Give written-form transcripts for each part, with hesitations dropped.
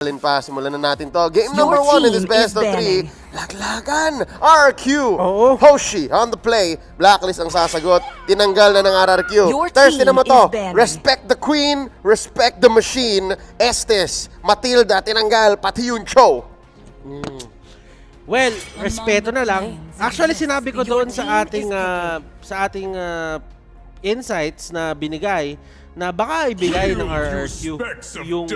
Pa, simulan na natin to. Game number 1 in this best of 3. Laglagan! Rrq Hoshi on the play. Blacklist ang sasagot. Tinanggal na ng Rrq. Thirsty naman to. Respect the queen, respect the machine. Estes, Matilda, tinanggal. Pati yung Cho. Well, respeto na lang. Actually, sinabi ko doon sa ating insights na binigay na baka ibigay ng Rrq yung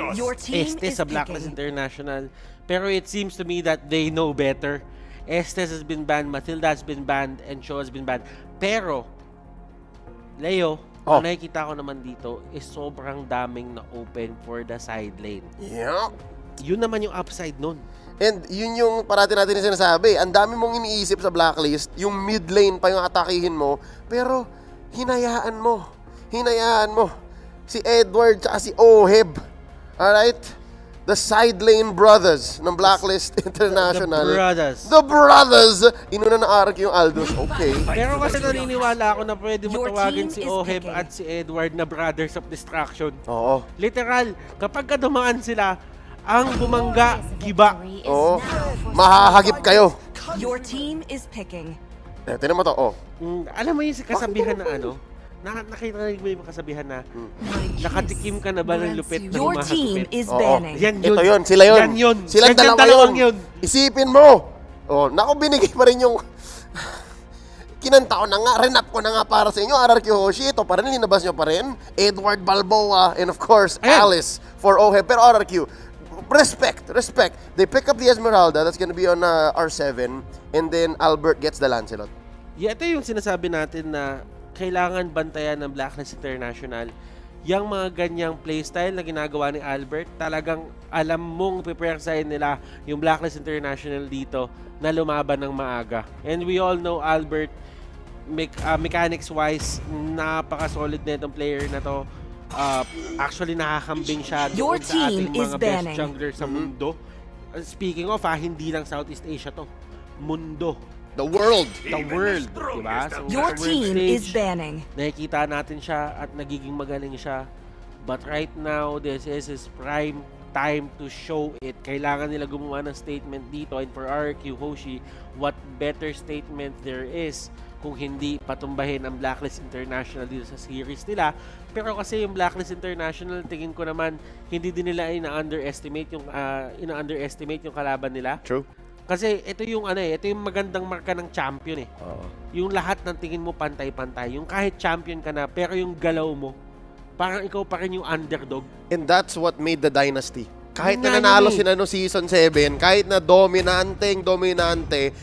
Estes sa Blacklist International. Pero it seems to me that they know better. Estes has been banned, Matilda has been banned, and Cho has been banned. Pero, Leo, ang nakikita ko naman dito is sobrang daming na open for the side lane. Yeah. Yun naman yung upside nun. And yun yung parati natin na sinasabi. Ang dami mong iniisip sa Blacklist, yung mid lane pa yung atakihin mo, pero hinayaan mo. Hinayaan mo. Si Edward at si Oheb. Alright? The side lane brothers ng Blacklist International. The brothers! Inuna na Rrq yung Aldous. Okay. Pero kasi naniniwala ako na pwede mo tawagin si Oheb at si Edward na brothers of destruction. Oo. Literal, kapag dumaan sila, ang bumangga, giba. Oo. Mahahagip kayo. Your team is picking. Tinan mo to, Alam mo yung kasabihan na ano? Nakita mo yung kasabihan na nakatikim ka na ba ng lupit na Your team is banning. Yan yun. Ito yun, sila yun. Yan yun. Silang Yan dalawa yun. Isipin mo. Naku, binigay pa rin yung kinanta ko na nga, renap ko na nga para sa inyo, Rrq Hoshi. Ito pa rin, linabas nyo pa rin. Edward Balboa, and of course, Alice for Oheb. Pero Rrq, respect. They pick up the Esmeralda, that's gonna be on R7, and then Albert gets the Lancelot. Yeah, ito yung sinasabi natin na kailangan bantayan ng Blacklist International. Yung mga ganyang playstyle na ginagawa ni Albert, talagang alam mong prepare nila yung Blacklist International dito na lumaban ng maaga. And we all know Albert, mechanics-wise, napaka-solid na itong player na to. Actually, nakakambing siya doon sa ating mga best jungler sa mundo. Speaking of, hindi lang Southeast Asia to. Mundo. The world. Diba? So, Your team is banning. Nakikita natin siya at nagiging magaling siya. But right now, this is his prime time to show it. Kailangan nila gumawa ng statement dito. And for Rrq Hoshi, what better statement there is kung hindi patumbahin ang Blacklist International dito sa series nila. Pero kasi yung Blacklist International, tingin ko naman, hindi din nila ina-underestimate yung kalaban nila. True. Kasi ito yung ito yung magandang marka ng champion . Yung lahat ng tingin mo pantay-pantay. Yung kahit champion ka na, pero yung galaw mo, parang ikaw pa rin yung underdog. And that's what made the dynasty. Kahit na nanalo sila no season 7, kahit na dominante,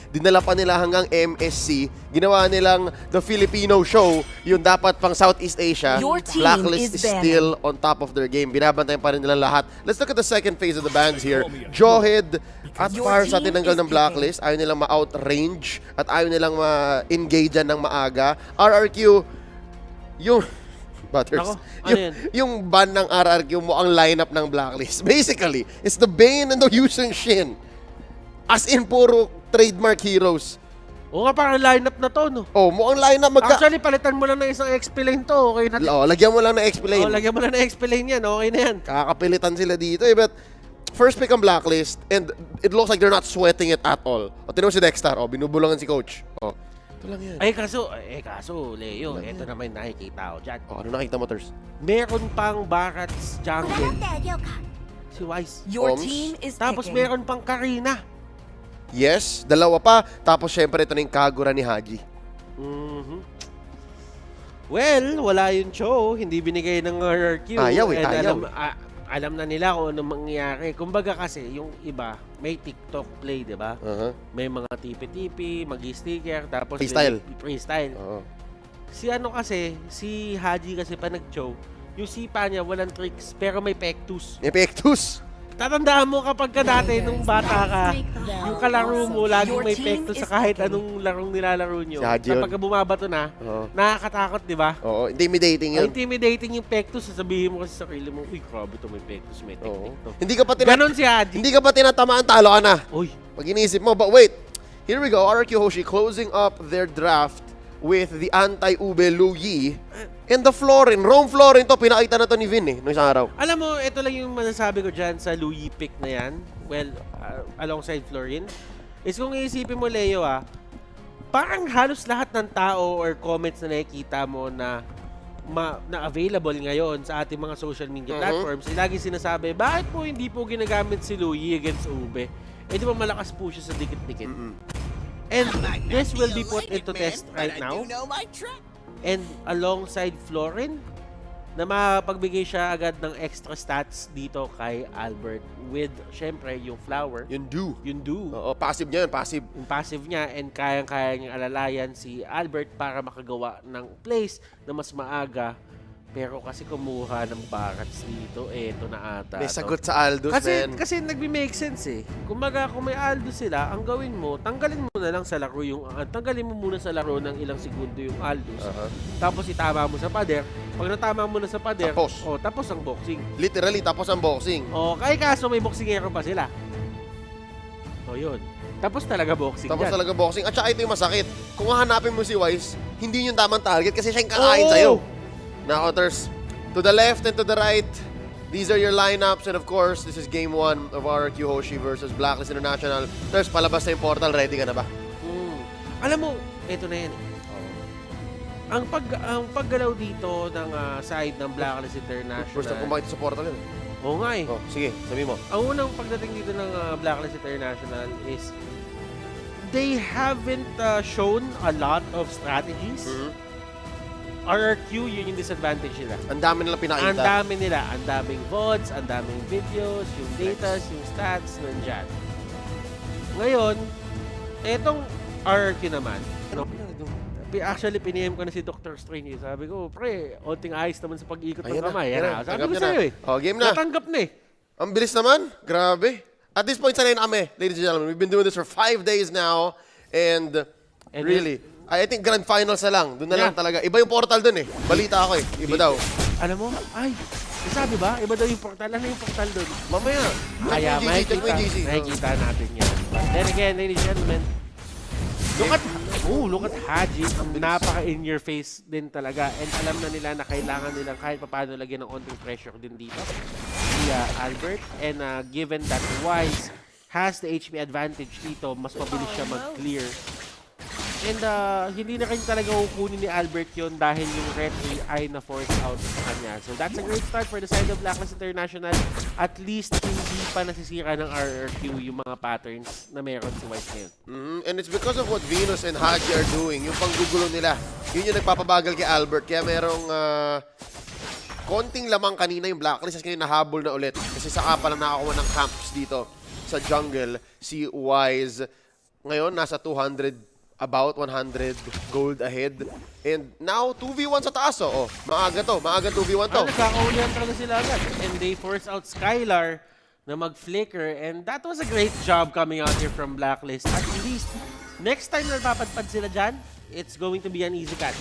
dinala pa nila hanggang MSC, ginawa nilang the Filipino show, yung dapat pang Southeast Asia. Blacklist is still on top of their game. Binabantayan pa rin nila lahat. Let's look at the second phase of the bans here. Jawhead at Fire sa tinanggal ng Blacklist. Ayaw nilang ma-outrange at ayaw nilang ma-engage ng maaga. Rrq, yung Butters. Yung ban ng Rrq mo ang lineup ng Blacklist. Basically, it's the Bane and the Yusun Shin. As in, puro trademark heroes. Oo nga, parang lineup na to, no? Mukhang lineup Actually, palitan mo lang ng isang XP lane to. Okay na. Lagyan mo lang ng XP lane. Lagyan mo lang ng XP lane yan. Okay na yan. Kakapilitan sila dito But first pick ang Blacklist and it looks like they're not sweating it at all. Tinawag si Dexter. Binubulangan si Coach. Ito lang yan. Kaso, Leo, ito naman yung nakikita ko dyan. Ano nakita mo, Ters? Meron pang Barat's jungle. Si Wise. Your team is Tapos picking. meron pang Karina. Yes, dalawa pa. Tapos syempre ito na yung Kagura ni Haji. Well, wala yung show. Hindi binigay ng Rrq. Ayaw. Alam na nila kung anong mangyayari. Kumbaga kasi, yung iba, may TikTok play, di ba? May mga tipi-tipi, mag-sticker, tapos freestyle. Si si Haji kasi pa nag-show, yung sipa niya walang tricks, pero may pectus. May pectus? Tatandaan mo kapag dati nung bata ka, yung kalaro mo, laging may pectus sa kahit anong larong nilalaro nyo. Kapag bumabato na, nakakatakot, di ba? Intimidating yun. Intimidating yung pectus. Sasabihin mo kasi sa sarili mo, uy, grabe to, may pectus, may technique to. Ganon si Haji. Hindi ka pa tinatamaan, talo ka na. Uy. Pag inisip mo, but wait, here we go, Rrq Hoshi closing up their draft with the anti-Ube Lu Yi and the Florin. Rome Florin to, pinakita na to ni Vin nung isang araw. Alam mo, ito lang yung masasabi ko dyan sa Louis pick na yan. Well, alongside Florin. Is kung iisipin mo, Leo, parang halos lahat ng tao or comments na nakikita mo na available ngayon sa ating mga social media platforms, lagi sinasabi, bakit po hindi po ginagamit si Louis against Ube? Eh, di ba malakas po siya sa dikit-dikit? And this will be put into test right now. And alongside Florin, na mapagbigay siya agad ng extra stats dito kay Albert with, syempre, yung flower. Yung do. Oo, passive niya yun, passive. Yung passive niya and kayang-kaya niyang alalayan si Albert para makagawa ng plays na mas maaga. Pero kasi kumuha ng barats dito, eto na ata. May sagot sa Aldous, man. Kasi nagbi-make sense eh. Kumbaga, kung may Aldous sila, ang gawin mo, tanggalin mo na lang sa laro yung, tanggalin mo muna sa laro ng ilang segundo yung Aldous. Tapos itama mo sa pader. Pag natama mo na sa pader, tapos ang boxing. Literally, tapos ang boxing. Kaya kaso may boxingero pa sila. Yun. Tapos talaga boxing Tapos yan. talaga boxing. At saka ito yung masakit. Kung hahanapin mo si Wise, hindi yung tamang target kasi siya yung kakain sa'yo. Now, there's to the left and to the right. These are your lineups. And of course, this is game 1 of Rrq Hoshi versus Blacklist International. There's palabas na yung portal. Ready ka na ba? Alam mo, ito na yan. Ang paggalaw dito ng side ng Blacklist International. First time kumakita sa portal yun. Oo nga eh. Sige, sabi mo. Ang unang pagdating dito ng Blacklist International is they haven't shown a lot of strategies. RRQ, yun yung disadvantage nila. Ang dami nila pinakita. Ang dami nila. Ang daming VODs, ang daming videos, yung datas, yung stats, nandyan. Ngayon, etong RRQ naman, actually, piniem ko na si Dr. Strange. Sabi ko, pre, onting ayos naman sa pag-ikot ng kamay. Sabi ko sa'yo eh. Game na. Natanggap na eh. Ang bilis naman. Grabe. At this point, sanay na kami, ladies and gentlemen. We've been doing this for 5 days now. And really, I think grand finals na lang. Doon na lang talaga. Iba yung portal doon eh. Balita ako eh. Iba daw. Alam mo, sabi ba? Iba daw yung portal. Ano yung portal doon? Mamaya. Kaya makikita natin yan. Then again, ladies and gentlemen, look at Haji. Napaka in your face din talaga. And alam na nila na kailangan nilang kahit paano lagyan ng onting pressure din dito. Si Albert. And given that Wise has the HP advantage dito, mas mabilis siya mag-clear. And hindi na rin talaga kukunin ni Albert yon dahil yung Rrq ay na-force out sa kanya. So that's a great start for the side of Blacklist International. At least hindi pa nasisira ng RRQ yung mga patterns na meron si Wise ngayon. And it's because of what Venus and Haji are doing. Yung panggugulo nila. Yun yung nagpapabagal kay Albert. Kaya merong konting lamang kanina yung Blacklist. Kasi ngayon nahabol na ulit. Kasi saka pala nakakuha ng camps dito sa jungle. Si Wise ngayon nasa 200 about 100 gold ahead. And now, 2v1 sa taas. Maaga to. Maaga 2v1 to. Nagkakaulihan talaga sila agad. And they force out Skylar na mag-flicker. And that was a great job coming out here from Blacklist. At least, next time na napapadpad sila dyan, it's going to be an easy catch.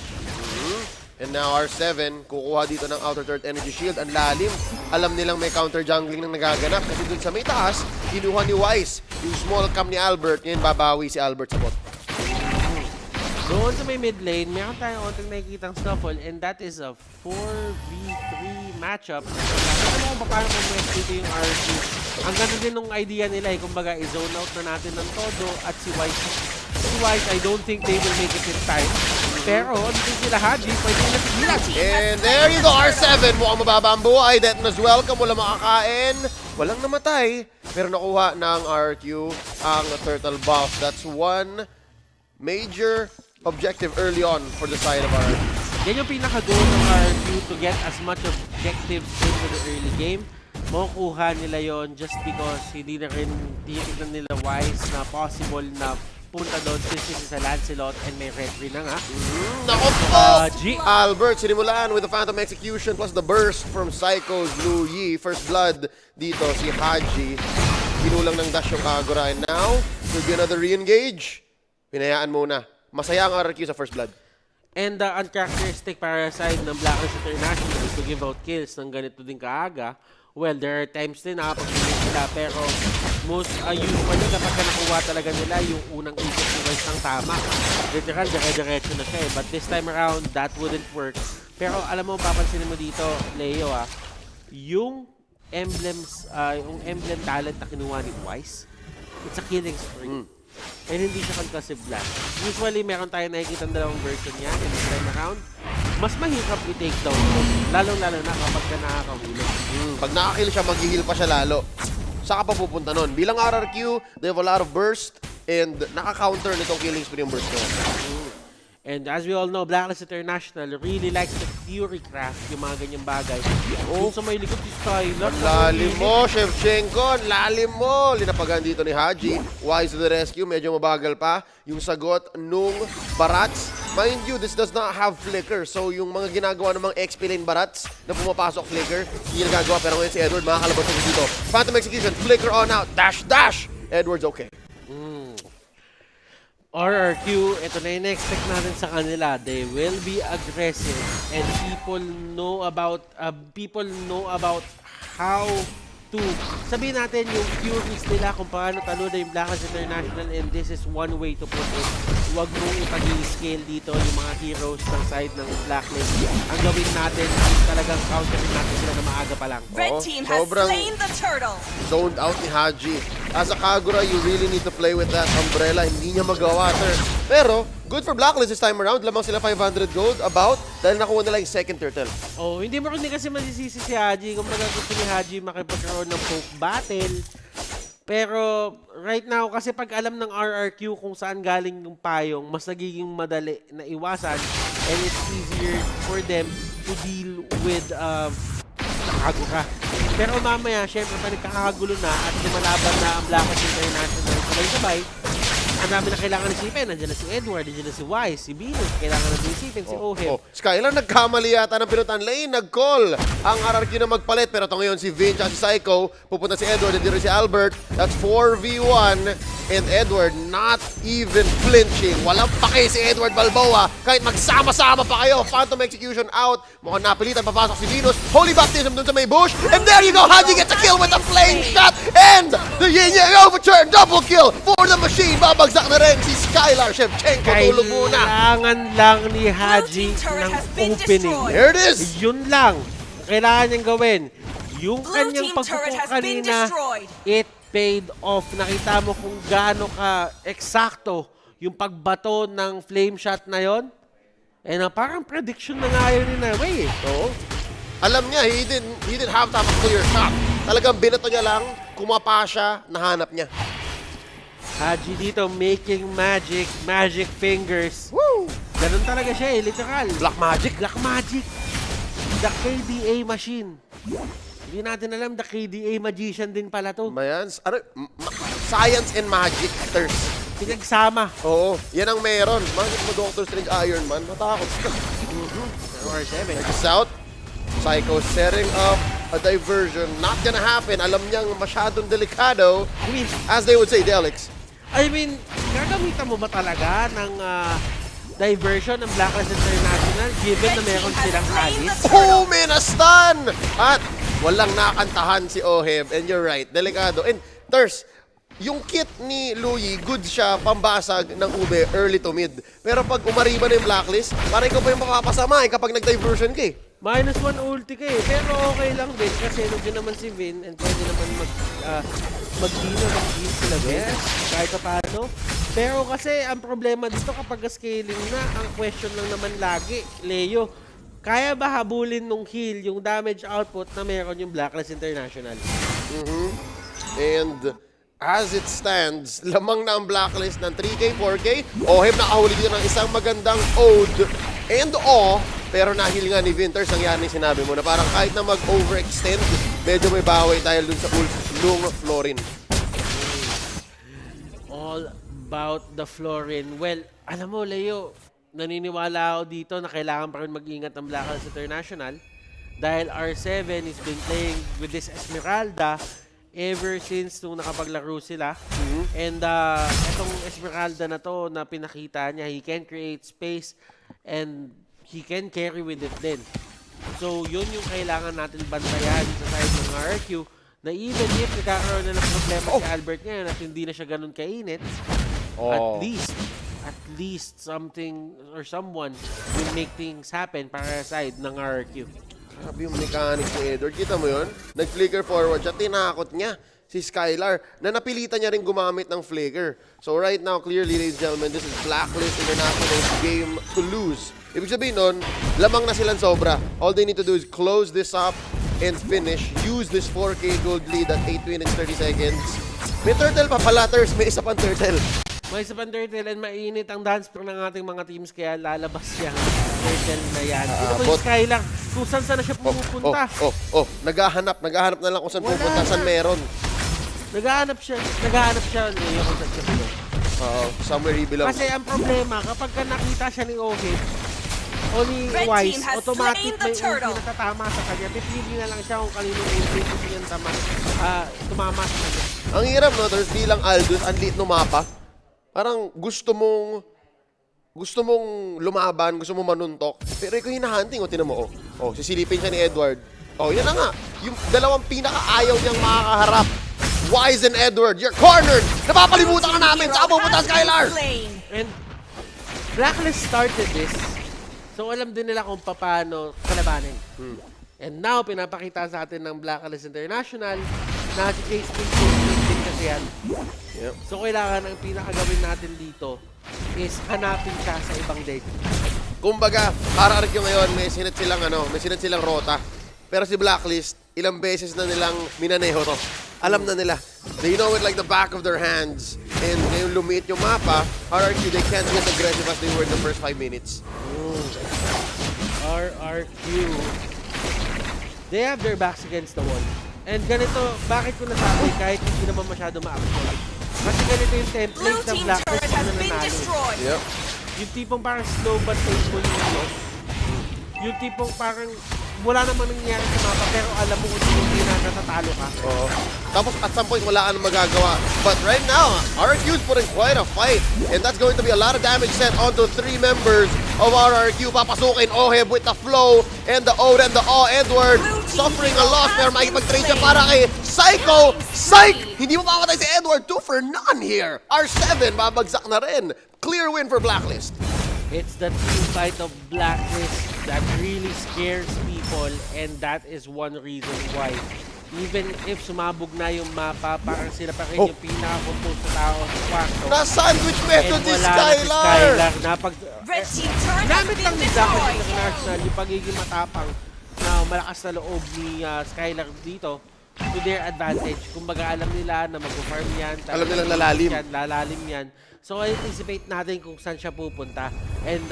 And now, R7, kukuha dito ng outer third energy shield. Ang lalim. Alam nilang may counter jungling nang nagaganap. Kasi dun sa may taas, kinuha ni Wise yung small cam ni Albert. Ngayon, babawi si Albert sa bot. Doon sa may mid lane, meron tayong onting nakikitang scuffle and that is a 4v3 matchup. Alam mo kung paano kung dito yung RRQ. Ang ganda din ng idea nila kumbaga i-zone out na natin ng todo at si Wise. I don't think they will make it in time. Pero, dito sila Haji, pwede nila sigilan. And there you go, R7. Mukhang mababa ang buhay. Death as welcome. Wala makakain. Walang namatay. Pero nakuha ng RRQ ang turtle buff. That's one major objective early on for the side of RRQ. Yan yung pinaka-goal ng RRQ to get as much objectives into the early game. Makukuha nila yon just because hindi na rin titignan nila Wise na possible na punta doon since this is a Lancelot and may Rrq na nga. Nako po! Albert sinimulan with the Phantom Execution plus the burst from Psycho's Lu Yi. First blood dito si Haji. Ginulang ng dash yung Kagura. And now, will be another re-engage. Pinayaan muna. Masaya ang RRQ sa first blood. And uncharacteristic para sa side ng Blacklist International is to give out kills ng ganito din kaaga well, there are times din nakapag-win sila, pero most usually kapag nakuha talaga nila yung unang ikot ni Wise ng tama, literal, dire-diretso na siya eh. But this time around, that wouldn't work. Pero alam mo, papansinin mo dito, Leo yung yung emblem talent na kinuha ni Wise, it's a killing spree. And hindi siya concussive blast. Usually, meron tayo nakikita ng dalawang version niya, and this time around, mas mahirap i-take down mo. Lalong-lalo na kapag ka nakakahulog. Pag nakakill siya, mag-heal pa siya lalo. Saka pa pupunta nun. Bilang RRQ, they have a lot of burst and naka-counter nitong killing spree yung burst niya. And as we all know, Blacklist International really likes to Fury craft yung mga ganyang bagay. Yung sa may likod si Skylar. Lalim mo, Shevchenko. Lalim mo. Linapagan dito ni Haji. Wise to the rescue. Medyo mabagal pa. Yung sagot nung Barats. Mind you, this does not have flicker. So yung mga ginagawa ng mga XP lane Barats na pumapasok flicker, hindi nagagawa. Pero ngayon si Edward, makakalabas na dito. Phantom execution. Flicker on out. Dash, dash. Edward's okay. RRQ, ito na yung expect natin sa kanila. They will be aggressive and people know about how to sabihin natin yung Furies nila kung paano talo na yung Blacklist International, and this is one way to put it. Huwag mong ipag-scale dito yung mga heroes ng side ng Blacklist. Ang gawin natin is talagang counterin natin sila na maaga pa lang. Red team has slain the turtle. Zoned out ni Haji. As a Kagura, you really need to play with that umbrella. Hindi niya magawa, sir. Pero, good for Blacklist this time around. Lamang sila 500 gold about dahil nakuha nila yung second turtle. Oh, hindi mo rin kasi masisisi si Haji. Kung gusto ni Haji makipagkaroon ng poke battle. Pero, right now, kasi pag alam ng RRQ kung saan galing yung payong, mas nagiging madali na iwasan and it's easier for them to deal with Kagura. Pero mamaya, syempre, pa nagkakagulo na at lumalaban na ang Blacklist International sabay-sabay, ang dami na kailangan isipin. Nandiyan na si Edward, nandiyan na si Wise, si Venus. Kailangan na isipin si Oheb. Skylar, nagkamali yata ng pinutan lane. Nag-call ang RRQ na magpalit. Pero ito ngayon si Vince at si Psycho. Pupunta si Edward, hindi rin si Albert. That's 4v1. And Edward not even flinching. Walang pake si Edward Balboa. Kahit magsama-sama pa kayo. Phantom execution out. Mukhang napilitan. Papasok si Venus. Holy baptism dun sa may bush. And there you go. Haji gets a kill with a flame shot. And the yin-yang overturn. Double kill for the machine. Babagsak na rin si Skylar. Shevchenko tulog muna. Kailangan lang ni Haji ng opening. There it is. Yun lang. Kailangan niyang gawin. Yung kanyang pagpupok kanina, it paid off. Nakita mo kung gaano ka eksakto yung pagbato ng flame shot na yon. Eh na parang prediction na nga yun ni Naway. Oo. Alam niya, he didn't have to have a clear shot. Talagang binato niya lang, kumapa siya, nahanap niya. Haji dito making magic fingers. Woo! Ganun talaga siya eh, literal. Black magic. Black magic. The KDA machine. Hindi natin alam, the KDA magician din pala to. Mayan, science and magic, thirst. Pinagsama. Oo, yan ang meron. Bakit mo Doctor Strange Iron Man? Matakot ka. Or 7. Check this out. Psycho setting up a diversion. Not gonna happen. Alam niyang masyadong delikado. As they would say, Delix. I mean, gagamitan mo ba talaga ng diversion ng Blacklist International given na meron silang Alice? Oh, minastan! At walang nakantahan si Oheb. And you're right, delikado. And Thurs, yung kit ni Louie, good siya, pambasag ng ube, early to mid. Pero pag umariba na yung Blacklist, parang ikaw pa yung mapapasamahin kapag nag-diversion ka eh. -1 ulti ka eh, pero okay lang din kasi nandiyan naman si Vin and pwede naman mag-dino ng deal sila best, kahit paano. Pero kasi ang problema dito kapag scaling na, ang question lang naman lagi, Leo, kaya ba habulin nung heal yung damage output na meron yung Blacklist International? And as it stands, lamang na ang Blacklist ng 3K, 4K. Oheb nakahuli dito ng isang magandang ode and pero nahil nga ni Winters ang yan sinabi mo na parang kahit na mag-overextend, medyo may baway dahil dun sa ult nung Florin. All about the Florin. Well, alam mo, Leo, naniniwala ako dito na kailangan pa rin mag-ingat ang Blacklist International dahil R7 has been playing with this Esmeralda ever since nung nakapaglaro sila. And itong Esmeralda na to na pinakita niya, he can create space and he can carry with it din. So, yun yung kailangan natin bantayan sa side ng RRQ na even if nagkakaroon na ng problema si Albert ngayon at hindi na siya ganun kainit, at least something or someone will make things happen para sa side ng RRQ. Grabe yung mechanics ni Edward. Kita mo yun? Nag-flicker forward siya. Tinakot niya si Skylar na napilitan niya rin gumamit ng flicker. So right now, clearly, ladies and gentlemen, this is Blacklist International's game to lose. Ibig sabihin nun, lamang na silang sobra. All they need to do is close this up and finish. Use this 4K gold lead at 8 minutes 30 seconds. May turtle pa pala, Ters. May isa pang turtle. May isa pang turtle and mainit ang dance floor ng ating mga teams kaya lalabas yung turtle na yan. Ito po yung Skylar, kung saan na siya pumupunta. Naghahanap na lang kung saan pupunta, saan meron. Naghahanap siya yung kung saan siya pumunta. Somewhere he belongs. Kasi ang problema, kapag nakita siya ni Ohid o ni Wise, automatic may ulti na tatama sa kanya. Pipili na lang siya kung kanino ulti kung siya tumama sa kanya. Ang hirap, no? There's bilang Aldous, ang liit no mapa. Parang gusto mong lumaban, gusto mong manuntok. Pero ikaw hinahunting, tinan mo, sisilipin siya ni Edward. Yan na nga. Yung dalawang pinaka-ayaw niyang makakaharap. Wise and Edward, you're cornered! Napapalimutan ka namin! Saan pupunta, Skylar? And Blacklist started this, so alam din nila kung paano kalabanin. And now, pinapakita sa atin ng Blacklist International na si Chase din kasi yan. Yep. So kailangan ang pinakagawin natin dito is hanapin siya sa ibang deck. Kumbaga, RRQ ngayon, may sinat silang rota. Pero si Blacklist, ilang beses na nilang minaneho to. Alam na nila. They know it like the back of their hands. And ngayon lumiit yung mapa, RRQ, they can't be as aggressive as they were in the first 5 minutes. RRQ. They have their backs against the wall. And ganito, bakit ko nasabi kahit hindi naman masyado ma-action? Kasi ganito yung template ng Blacklist na nanalo. Yep. Yung tipong parang slow but painful yung loss. Yung tipong parang wala namang nangyayari sa mapa pero alam mo kung hindi na natatalo ka. Tapos at some point wala ka nang magagawa. But right now, RRQ is putting quite a fight. And that's going to be a lot of damage sent onto 3 members of RRQ. Papasukin Oheb with the flow and the Ode and the Edward suffering a loss pero makikipag-trade siya para kay Psycho. Psych! Hindi mo papatay si Edward. 2 for none here. R7 babagsak na rin. Clear win for Blacklist. It's the team fight of Blacklist that really scares people and that is one reason why. Even if sumabog na yung mapa, parang sila pa rin yung pinaka-compose na tao sa kwarto. Na-sandwich method si Skylar! Skylar! Gamit lang ni Blacklist International yung pagiging matapang na malakas na loob ni Skylar dito to their advantage. Kumbaga alam nila na mag-farm yan. Alam nilang lalalim. Lalalim yan. So, anticipate natin kung saan siya pupunta. And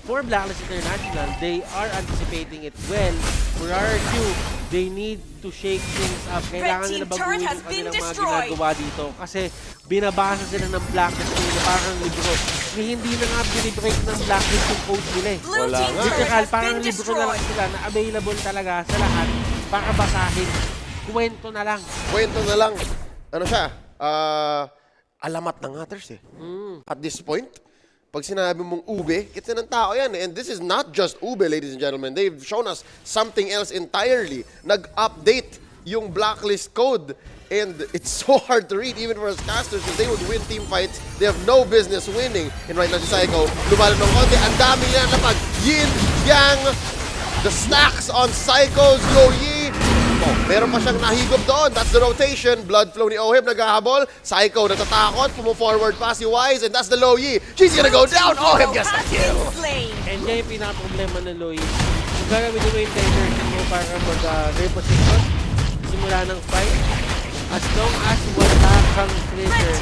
for Blacklist International, they are anticipating it well. For RRQ, they need to shake things up. Kailangan nila baguhin yung kanilang mga ginagawa dito. Kasi binabasa sila ng Blacklist na parang libro. Hindi na nga binibreak ng Blacklist yung code nila eh. Wala nga. Literal, parang libro na lang sila na available talaga sa lahat para basahin. Kwento na lang. Kwento na lang. Ano siya? Alamat na nga, Ters, eh. At this point, pag sinabi mong ube, kita ng tao yan. And this is not just ube, ladies and gentlemen. They've shown us something else entirely. Nag-update yung Blacklist code. And it's so hard to read, even for us casters, because they would win team fights. They have no business winning. And right now, si Psycho, lumalan ng konti. Ang dami niya na pag yin, yang, the stacks on Psycho's low yi. Meron pa siyang nahigop doon. That's the rotation. Blood flow ni Oheb naghahabol. Psycho natatakot. Pumo-forward pa si Wise. And that's the low yi. She's gonna go down. Oheb gets the kill. And yan yung pinaka-problema ng low yi. Kung gagawin mo yung diversion mo para mag-reposition simula ng fight, as long as wala kang trigger,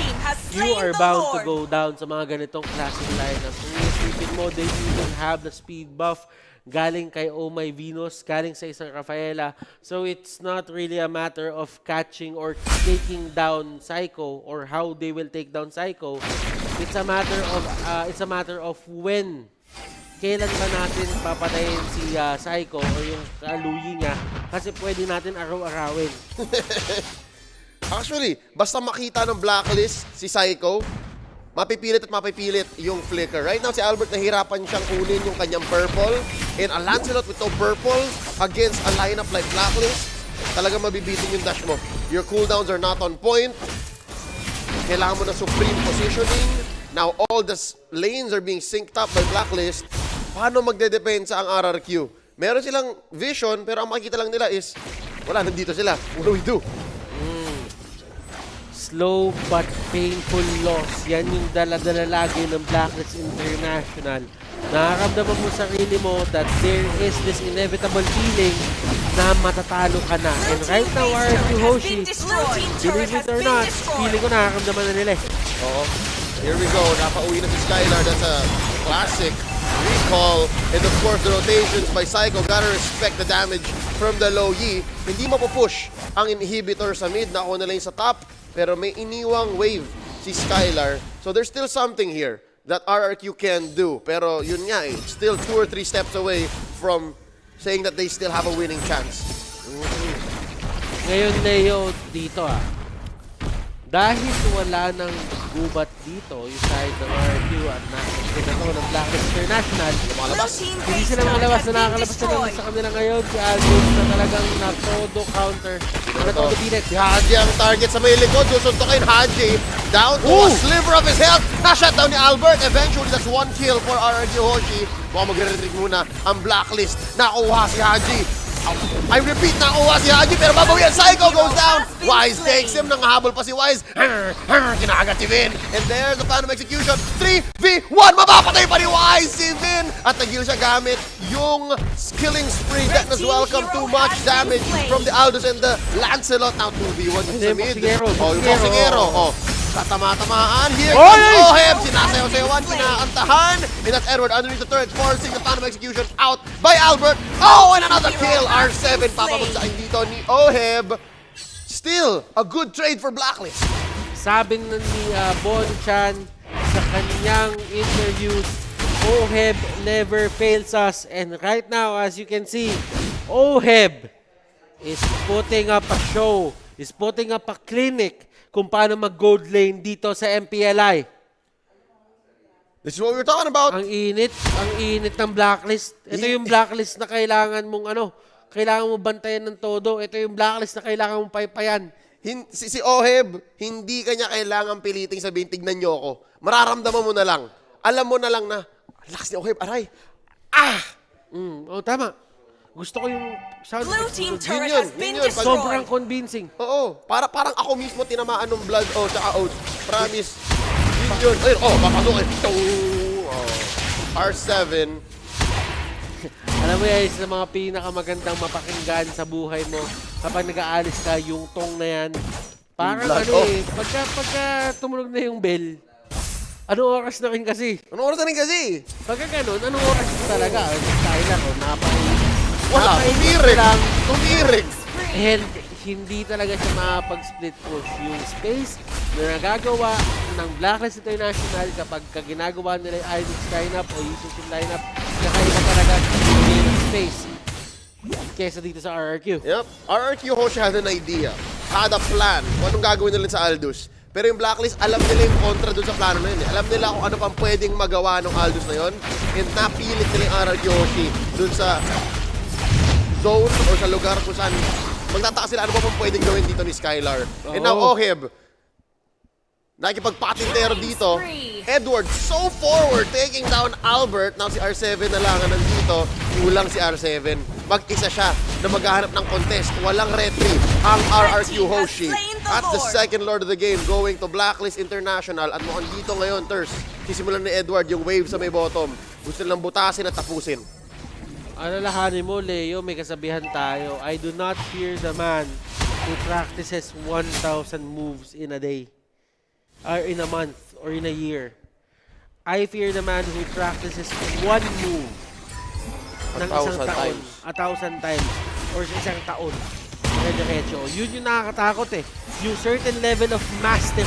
you are bound to go down sa mga ganitong klaseng lineup. Kung isipin mo, they even have the speed buff galing kay Oh My Venus, galing sa isang Rafaela. So it's not really a matter of catching or taking down Psycho or how they will take down Psycho. It's a matter of when. Kailan ba natin papatayin si Psycho o yung kaluyi niya kasi pwede natin araw-arawin. Actually, basta makita ng Blacklist si Psycho, mapipilit at mapipilit yung flicker. Right now, si Albert nahirapan siyang kunin yung kanyang purple. And a Lancelot with no purple against a lineup like Blacklist, talagang mabibitin yung dash mo. Your cooldowns are not on point. Kailangan mo na supreme positioning. Now, all the lanes are being synced up by Blacklist. Paano magdedepensa ang RRQ? Meron silang vision, pero ang makikita lang nila is, wala, nandito sila. What do we do? Slow but painful loss. Yan yung dala-dala lagi ng Blacklist International. Nakakamdaman mo sa sarili mo that there is this inevitable feeling na matatalo ka na. And right now, Rrq Hoshi, believe it or not, feeling ko nakakamdaman na nila eh. Oo. Here we go. Napauwi na si Skylar. That's a classic recall. And of course, the rotations by Psycho. Gotta respect the damage from the low Yi. Hindi mapupush ang inhibitor sa mid. Nakuha na lang sa top. Pero may iniwang wave si Skylar. So there's still something here that RRQ can do. Pero yun nga eh. Still 2 or 3 steps away from saying that they still have a winning chance. Ngayon, Leo, dito dahil wala ng gubat dito, yung side ng RRQ at nakakita ng Blacklist International, hindi sila makalabas na nakakalabas na lang sa kanila ngayon. Si Aldous na talagang na-todo counter, na-todo binet. Si Haji ang target sa may likod. Susuntukin Haji. Down to a sliver of his health. Na-shutdown ni Albert. Eventually, that's 1 kill for Rrq Hoshi. Mukhang magre-retreat muna ang Blacklist. Nakuha si Haji. I repeat, nakuha si Haji, pero babawian. Psycho goes down. Wise takes him. Nangahabol pa si Wise. Kinagat si Vin. And there's the Phantom Execution. 3v1. Mapapatay pa ni Wise si Vin. At nag-heal siya gamit yung skilling spree. That was welcome. Too much damage from the Aldous and the Lancelot. Now 2v1 sa mid. Yung boxing arrow. Tatama-tamaan. Here comes Oheb. Sinasayaw-sayawan. Kinakantahan. And that's Edward underneath the turret, forcing the Phantom Execution out by Albert. Oh, and another kill. R7 papabagsakin dito ni Oheb. Still, a good trade for Blacklist. Sabi ni Bon Chan sa kanyang interviews, Oheb never fails us. And right now, as you can see, Oheb is putting up a show, is putting up a clinic kung paano mag-gold lane dito sa MPLI. This is what we were talking about. Ang init ng Blacklist. Ito yung Blacklist na kailangan mong kailangan mo bantayan ng todo. Ito yung Blacklist na kailangan mong paypayan. Si Oheb, hindi kanya kailangan piliting sabihin, tignan nyo ako. Mararamdaman mo na lang. Alam mo na lang na, lakas ni Oheb, aray. Tama. Gusto ko yung sound. Blue team effect. turret Yun, has been yun. destroyed. Sobrang convincing. Oo, parang ako mismo tinamaan ng blood, tsaka oats. Promise. Yun. Ayun, papasukin. R7. Alam mo yan, isa sa mga pinakamagandang mapakinggan sa buhay mo kapag nag-aalis ka, yung tong na yan. Parang pagka tumunog na yung bell, anong oras na rin kasi? Anong oras na rin kasi? Pagka ganun, anong oras talaga? Tayo lang, Wala, tumirik. And hindi talaga siya makapag-split push. Yung space na nagagawa ng Blacklist International kapag ginagawa nila yung Idol's lineup o users yung lineup, nakaiba talaga yung space kesa dito sa RRQ. Yep, Rrq Hoshi had an idea. Had a plan kung anong gagawin nila sa Aldous. Pero yung Blacklist, alam nila yung kontra dun sa plano na yun. Alam nila kung ano pang pwedeng magawa ng Aldous na yun. And napilit nila yung Rrq Hoshi dun sa zone o sa lugar kung saan magtataka sila ano pa pang pwedeng gawin dito ni Skylar. And now Oheb, nakikipagpatintero dito. Edward so forward, taking down Albert. Now si R7 na lang ang nandito. Kulang si R7. Mag-isa siya na maghahanap ng contest. Walang retry ang Rrq Hoshi. That's the second lord of the game going to Blacklist International. At mukhang dito ngayon, Ters, sisimulan ni Edward yung wave sa may bottom. Gusto nilang butasin at tapusin. Alalahanin mo, Leo, may kasabihan tayo. I do not fear the man who practices 1,000 moves in a day. Or in a month, or in a year. I fear the man who practices one move ng isang taon. 1,000 times. Or sa isang taon. Diretso. Yun yung nakakatakot eh. Yung certain level of mastery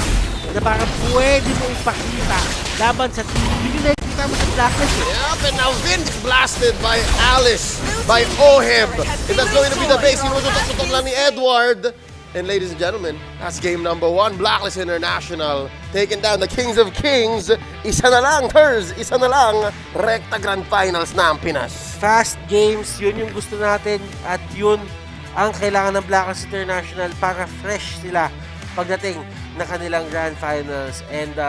na parang pwede mo ipakita laban sa team. Yun yung nakikita mo sa Blacklist eh. Yep, and now Vin is blasted by Alice, by Oheb. And that's going to be the base. Sinusutok-sutok lang ni Edward. And ladies and gentlemen, that's game number 1. Blacklist International taking down the Kings of Kings. Isa na lang, Ters. Isa na lang. Rekta Grand Finals na ang Pinas. Fast games, yun yung gusto natin at yun ang kailangan ng Blacklist International para fresh sila pagdating na kanilang Grand Finals. And,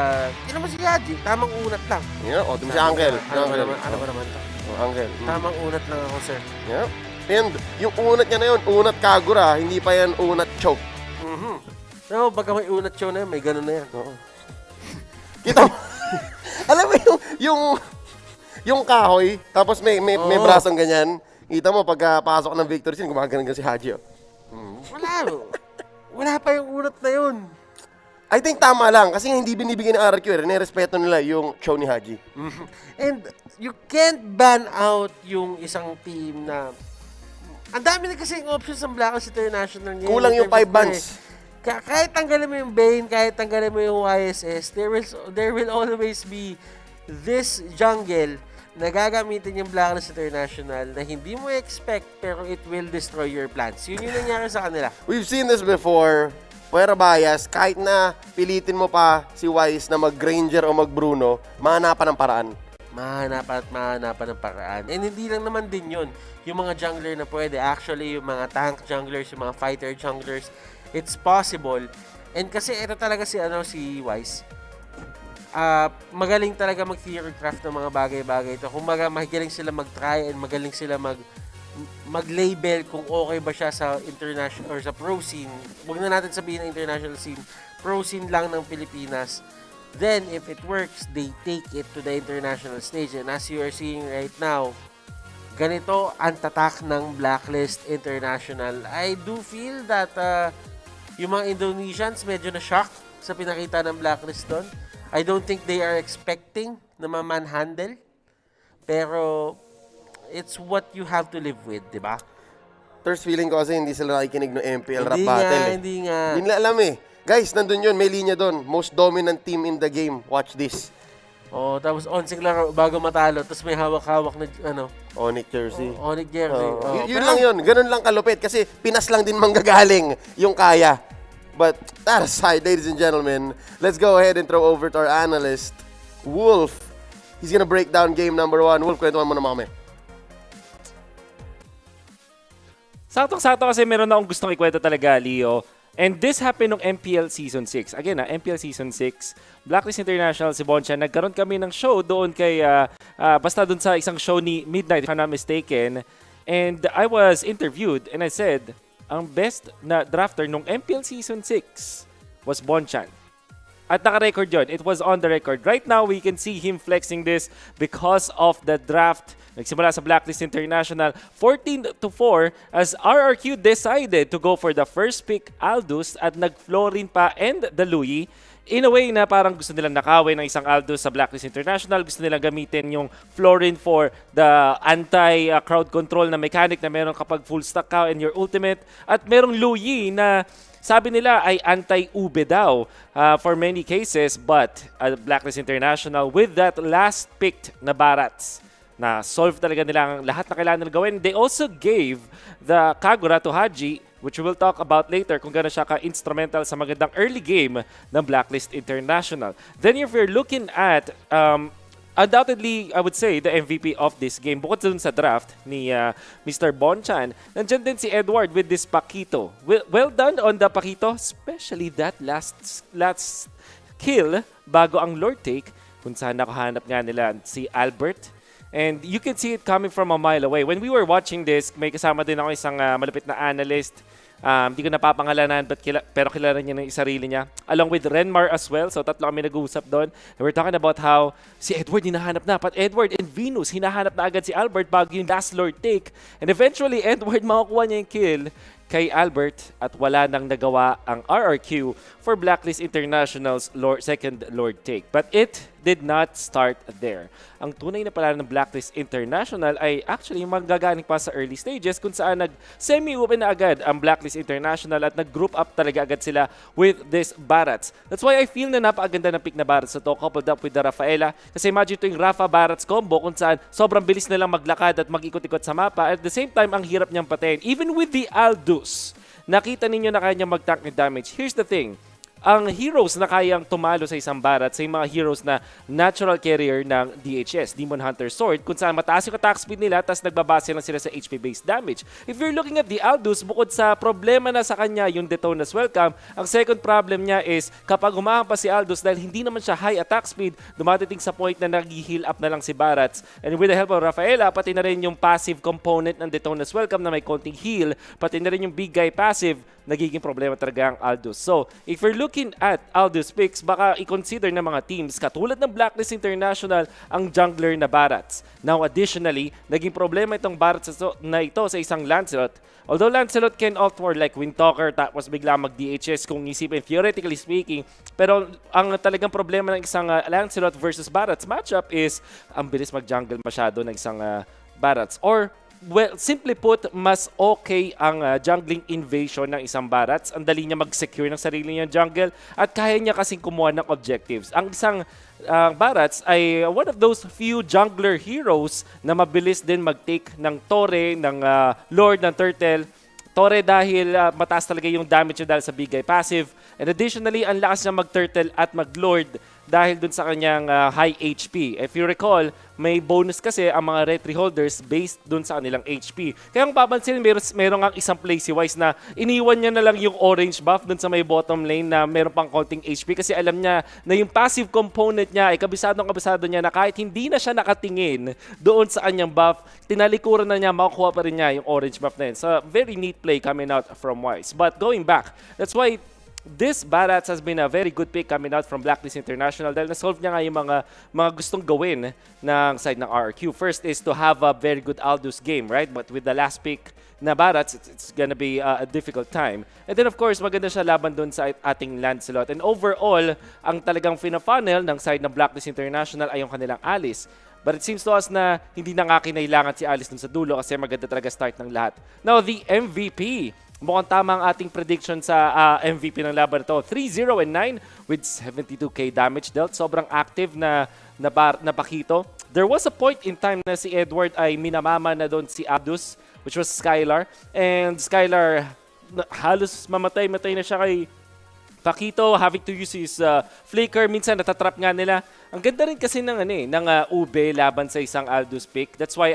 yun naman si Haji, tamang unat lang. Yeah, tum si Uncle. Ano ba naman to? Uncle. Tamang unat lang ako, sir. Yeah. And yung unat niya na yun, unat Kagura, hindi pa yan unat choke. No, pagka may unat show na yan, may ganun na yan. Oo. Kita mo, alam mo yung kahoy, tapos may brasong ganyan. Kita mo, pagkapasok ng victory scene, gumaganon si Haji. Wala pa yung unat na yun. I think tama lang, kasi hindi binibigyan ng RRQ, nirespeto nila yung show ni Haji. And you can't ban out yung isang team na ang dami na kasing options ng Blacklist International ngayon. Kulang yung 5 bans. Kahit tanggalin mo yung Bane, kahit tanggalin mo yung YSS, there will always be this jungle na gagamitin yung Blacklist International na hindi mo expect pero it will destroy your plans. Yun yung nangyari sa kanila. We've seen this before. Puwera bias, kahit na pilitin mo pa si Wise na mag-Granger o mag-Bruno, mahanapan ng paraan. Mahanapan ng paraan. And hindi lang naman din yun. Yung mga jungler na pwede. Actually, yung mga tank junglers, yung mga fighter junglers, it's possible. And kasi ito talaga si Wise. Magaling talaga mag-theory craft ng mga bagay-bagay ito. Kung magaling sila mag-try and magaling sila mag-label kung okay ba siya sa international or sa pro scene. Huwag na natin sabihin na international scene. Pro scene lang ng Pilipinas. Then, if it works, they take it to the international stage. And as you are seeing right now, ganito ang tatak ng Blacklist International. I do feel that yung mga Indonesians medyo na-shock sa pinakita ng Blacklist doon. I don't think they are expecting na ma-manhandle. Pero, it's what you have to live with, di ba? First feeling ko kasi hindi sila nakikinig ng MPL rap battle. Hindi nga. Hindi nila alam eh. Guys, nandun yun, may linya doon. Most dominant team in the game. Watch this. Oh, tapos onsing laro bago matalo, tapos may hawak-hawak na Onyx jersey. Onyx jersey. Yun lang yun. Ganun lang kalupit kasi Pinas lang din manggagaling yung kaya. But that aside, ladies and gentlemen, let's go ahead and throw over to our analyst, Wolf. He's gonna break down game number 1. Wolf, kwentuhan mo na mami. Saktong-sakto kasi meron akong gustong ikwento talaga, Leo. And this happened nung MPL Season 6. Again, MPL Season 6, Blacklist International, si Bonchan, nagkaroon kami ng show doon kay, basta doon sa isang show ni Midnight, if I'm not mistaken. And I was interviewed and I said, ang best na drafter nung MPL Season 6 was Bonchan. At naka-record yun. It was on the record. Right now, we can see him flexing this because of the draft. Nagsimula sa Blacklist International 14-4 as RRQ decided to go for the first pick Aldous at nag-Florin pa and the Louis. In a way na parang gusto nilang nakawin ng isang Aldous sa Blacklist International. Gusto nilang gamitin yung Florin for the anti-crowd control na mechanic na meron kapag full stack ka in your ultimate. At merong Louis na sabi nila ay anti-ube daw for many cases, but Blacklist International with that last picked na Barats na solve talaga nila ang lahat na kailangan nila gawin. They also gave the Kagura to Haji, which we will talk about later kung gano'n siya ka-instrumental sa magandang early game ng Blacklist International. Then if you're looking at undoubtedly, I would say, the MVP of this game, bukod dun sa draft ni Mr. Bonchan, nandiyan din si Edward with this Paquito. Well done on the Paquito, especially that last kill bago ang Lord Take, kung saan nakahanap nga nila si Albert. And you can see it coming from a mile away. When we were watching this, may kasama din ako isang malapit na analyst. Hindi ko napapangalanan pero kilala niya ng sarili niya. Along with Renmar as well. So tatlo kami nag-uusap doon. And we're talking about how si Edward hinahanap na. But Edward and Venus, hinahanap na agad si Albert bago yung last Lord Take. And eventually, Edward makukuha niya yung kill kay Albert at wala nang nagawa ang RRQ for Blacklist International's second Lord Take. But it did not start there. Ang tunay na pala ng Blacklist International ay actually manggagaling pa sa early stages kung saan nag-semi-open na agad ang Blacklist International at nag-group up talaga agad sila with this Barats. That's why I feel na napakaganda ng pick na Barats na to coupled up with the Rafaela. Kasi imagine ito yung Rafa-Barats combo kung saan sobrang bilis nilang maglakad at mag-ikot-ikot sa mapa. At the same time, ang hirap niyang patayin. Even with the Aldous nakita ninyo na kaya niya mag-tank ng damage. Here's the thing. Ang heroes na kayang tumalo sa isang barat sa yung mga heroes na natural carrier ng DHS, Demon Hunter Sword, kung saan mataas yung attack speed nila tapos nagbabase lang sila sa HP-based damage. If you're looking at the Aldous, bukod sa problema na sa kanya yung Detona's Welcome, ang second problem niya is kapag humahampas si Aldous dahil hindi naman siya high attack speed, dumadating sa point na nag-heal up na lang si Barats. And with the help of Rafaela, pati na rin yung passive component ng Detona's Welcome na may konting heal, pati na rin yung big guy passive, nagiging problema talaga ang Aldous. So, if you're looking at Aldous picks, baka i-consider ng mga teams katulad ng Blacklist International ang jungler na Barats. Now, additionally, naging problema itong Barats na ito sa isang Lancelot. Although Lancelot can opt for like Windtalker tapos bigla mag-DHS kung isipin, theoretically speaking, pero ang talagang problema ng isang Lancelot versus Barats matchup is ang bilis mag-jungle masyado ng isang Barats. Or well, simply put, mas okay ang jungling invasion ng isang Barats. Ang dali niya mag-secure ng sarili niyang jungle at kaya niya kasing kumuha ng objectives. Ang isang Barats ay one of those few jungler heroes na mabilis din mag-take ng Torre, ng Lord, ng Turtle. Torre dahil mataas talaga yung damage niya dahil sa big guy passive. And additionally, ang lakas niya mag-Turtle at mag-Lord dahil dun sa kanyang high HP. If you recall, may bonus kasi ang mga retry holders based dun sa kanilang HP. Kaya kung papansin, meron ang isang Placey-wise na iniwan niya na lang yung orange buff dun sa may bottom lane na meron pang konting HP kasi alam niya na yung passive component niya ay kabisado niya na kahit hindi na siya nakatingin doon sa kanyang buff, tinalikuran na niya, makukuha pa rin niya yung orange buff na yun. So, very neat play coming out from Wise. But going back, that's why this Barats has been a very good pick coming out from Blacklist International dahil na-solve niya nga yung mga gustong gawin ng side ng Rrq. First is to have a very good Aldous game, right? But with the last pick na Barats, it's gonna be a difficult time. And then of course, maganda siya laban doon sa ating Lancelot. And overall, ang talagang fina-funnel ng side ng Blacklist International ay yung kanilang Alice. But it seems to us na hindi na nga kinailangan si Alice dun sa dulo kasi maganda talaga start ng lahat. Now, the MVP. Mukhang tama ang ating prediction sa MVP ng laban ito. 3-0-9 with 72k damage dealt. Sobrang active na Pakito. There was a point in time na si Edward ay minamama na doon si Abdus, which was Skylar. And Skylar halos mamatay na siya kay Pakito, having to use his flicker. Minsan natatrap nga nila. Ang ganda rin kasi ng Ube laban sa isang Aldous pick. That's why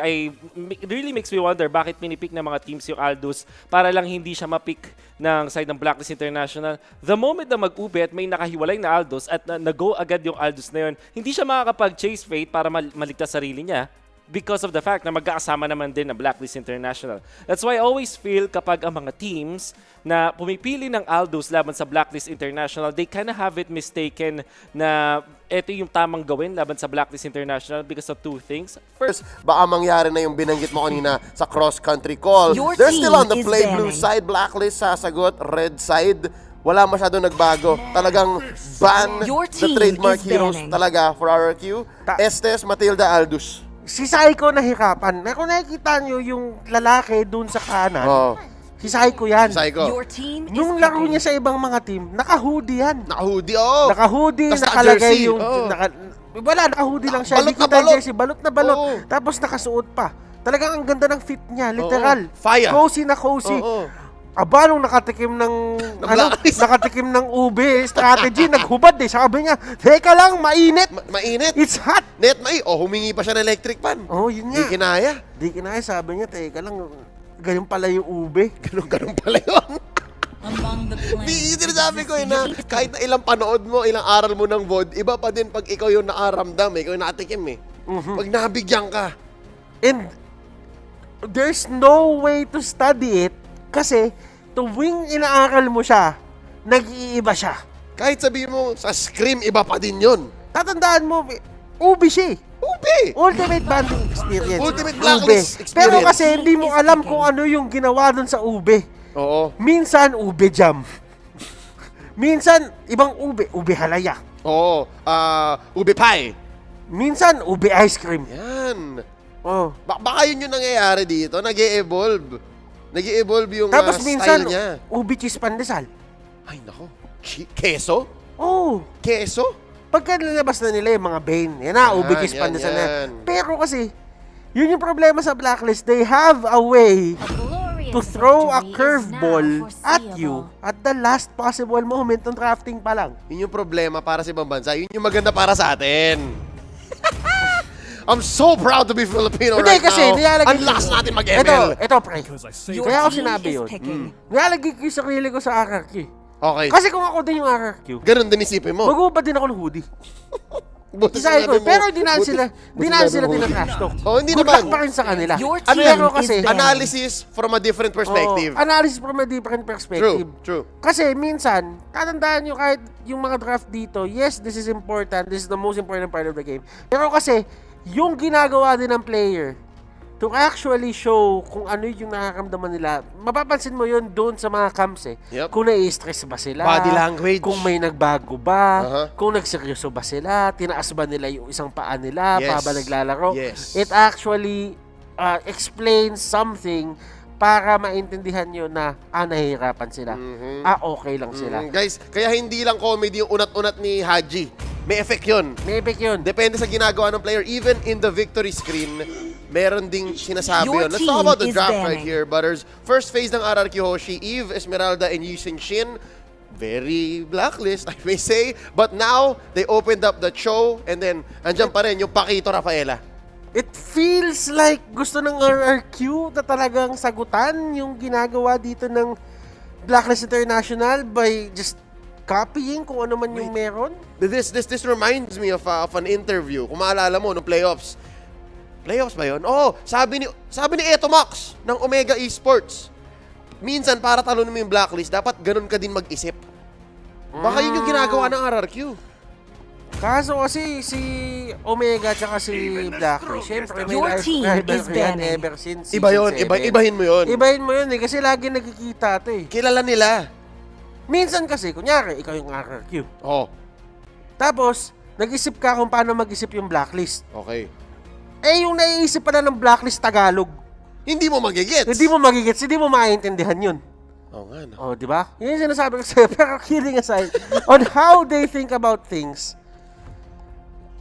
really makes me wonder bakit pinipick ng mga teams yung Aldous para lang hindi siya mapick ng side ng Blacklist International. The moment na mag-Ube at may nakahiwalay na Aldous at nag-go agad yung Aldous na yun, hindi siya makakapag-chase Fate para maligtas sarili niya because of the fact na magkakasama naman din na Blacklist International. That's why I always feel kapag ang mga teams na pumipili ng Aldous laban sa Blacklist International, they kinda have it mistaken na ito yung tamang gawin laban sa Blacklist International because of two things. First, baka mangyari na yung binanggit mo kanina sa cross-country call. Your They're still on the team is play blue banning. side, Blacklist sasagot, red side. Wala masyado nagbago. Talagang ban Your the team trademark is heroes banning. talaga for Rrq. Estes, Matilda, Aldous. Si Saiko nahirapan. Kung nakikita nyo yung lalaki dun sa kanan, Oh, si Saiko yan. Psycho. Your team is Nung laro picking. niya sa ibang mga team, naka-hoodie yan. Naka-hoodie, oh! Naka-hoodie, Tas nakalagay naka-jersey, yung... oh. Wala, naka-hoodie lang siya. Balot Hindi na kita balot. jersey, balot na balot. Oo. Tapos nakasuot pa. Talagang ang ganda ng fit niya, literal. Fire. Cozy na cozy. Oo. Aba, nung nakatikim ng... Blacklist. nakatikim ng ube strategy, naghubad eh. Sabi niya, teka lang, mainit. Mainit. It's hot. Net mai. Oh, humingi pa siya ng electric pan. Oh, yun Di nga. kinaya. Di kinaya, sabi niya, teka lang, ganun pala yung ube. Ganun pala yun. Among the Di, planes. sinasabi ko na kahit na ilang panood mo, ilang aral mo ng VOD, iba pa din pag ikaw yung nakaramdam, ikaw yung nakatikim eh. Pag nabigyan ka. And there's no way to study it kasi tuwing inaaral mo siya, nag-iiba siya. Kahit sabihin mo, sa Scream, iba pa din yun. Tatandaan mo, ube siya eh. Ube! Ultimate banding experience. Ultimate Ube. Blacklist experience. Pero kasi hindi mo alam kung ano yung ginawa dun sa ube. Oo. Minsan, ube jam. Minsan, ibang ube. Ube halaya. Oo. Ube pie. Minsan, ube ice cream. Yan. Oh. Baka yun yung nangyayari dito. Nag-e-evolve. Nag-e-evolve yung Tapos minsan, style niya. ube cheese pandesal. Ay, nako. Keso? Oh. Keso? Pagka nilabas na nila yung mga Bane, yan na, ube cheese yan, pandesal na. yan. Pero kasi, yun yung problema sa Blacklist. They have a way to throw a curveball at you at the last possible moment ng drafting pa lang. Yun yung problema para sa ibang bansa. Yun yung maganda para sa atin. I'm so proud to be Filipino Hindi, right kasi now. nilalagay Ang lakas natin mag-ML. Ito, pre. Your Kaya ako team sinabi is yun. picking. Nilalagay ko yung sarili ko sa RRQ. Okay. Kasi kung ako din yung RRQ, Ganun din isipin mo. mag-uubad din ako ng hoodie. Buti Isahin ko, sinabi mo. pero hindi na Buti- sila, buti hindi na sinabi sila mo. tinatrash talk. Oh, hindi Good naman. luck pa rin sa kanila. Your Ano team yan ko is kasi? banned. Analysis from a different perspective. Analysis from a different perspective. True. Kasi minsan, tatandaan nyo kahit yung mga draft dito, yes, this is important, this is the most important part of the game. Pero kasi, yung ginagawa din ng player to actually show kung ano yung nakakamdaman nila, mapapansin mo yun doon sa mga camps eh. Yep. Kung nai-stress ba sila, Body language. kung may nagbago ba, Uh-huh. kung nagseryoso ba sila, tinaas ba nila yung isang paa nila, Yes. pa ba naglalaro. Yes. It actually explains something para maintindihan nyo na nahihirapan sila. Okay lang sila. Guys, kaya hindi lang comedy yung unat-unat ni Haji. May effect yun. May epic yun. Depende sa ginagawa ng player. Even in the victory screen, meron ding sinasabi Your yun. Let's talk about the team is draft right banning. here, Butters. First phase ng Rrq Hoshi, Eve, Esmeralda, and Yusing Shin. Very Blacklist, I may say. But now, they opened up the show, and then, andyan pa rin yung Paquito Rafaela. It feels like gusto ng RRQ na talagang sagutan yung ginagawa dito ng Blacklist International by just copying kung ano man yung meron. This reminds me of an interview. Kung maalala mo, no playoffs. Playoffs ba yun? Oh, sabi ni Eto Max ng Omega Esports. Minsan, para talunin mo yung Blacklist, dapat ganun ka din mag-isip. Baka yun yung ginagawa ng RRQ. Kaso kasi si Omega tsaka si Blacklist, syempre may Your team is rivalry yan banning. ever since Iba yun, season 7. ibahin mo yun. Ibahin mo yun eh, kasi lagi nagkikita ito eh. Kilala nila. Minsan kasi, kunyari, ikaw yung RRQ. Oh, Tapos, nag-isip ka kung paano mag-isip yung Blacklist. okay. Eh, yung naiisip pala ng Blacklist Tagalog, Hindi mo magigets. hindi mo magigits, hindi mo maintindihan yun. Oo nga, no. Oh, di ba? Yun yung sinasabi ko sa'yo. Pero kidding aside, on how they think about things,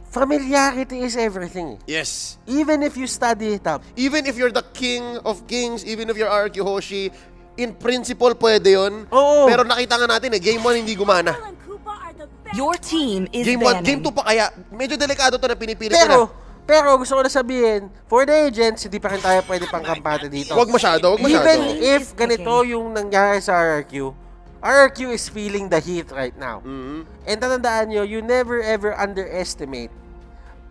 familiarity is everything. Yes. Even if you study it up. Even if you're the king of kings, even if you're Rrq Hoshi, in principle, pwede yun. Oo. Pero nakita nga natin Game 1 hindi gumana. Your team is Game 1, Game 2 banning. pa kaya. Medyo delikado to na pinipili ko na. Pero gusto ko na sabihin, for the agents, hindi pa rin tayo pwede pang kampante dito. Huwag masyado. Even Team if is ganito picking. yung nangyari sa RRQ, RRQ is feeling the heat right now. And tatandaan nyo, you never ever underestimate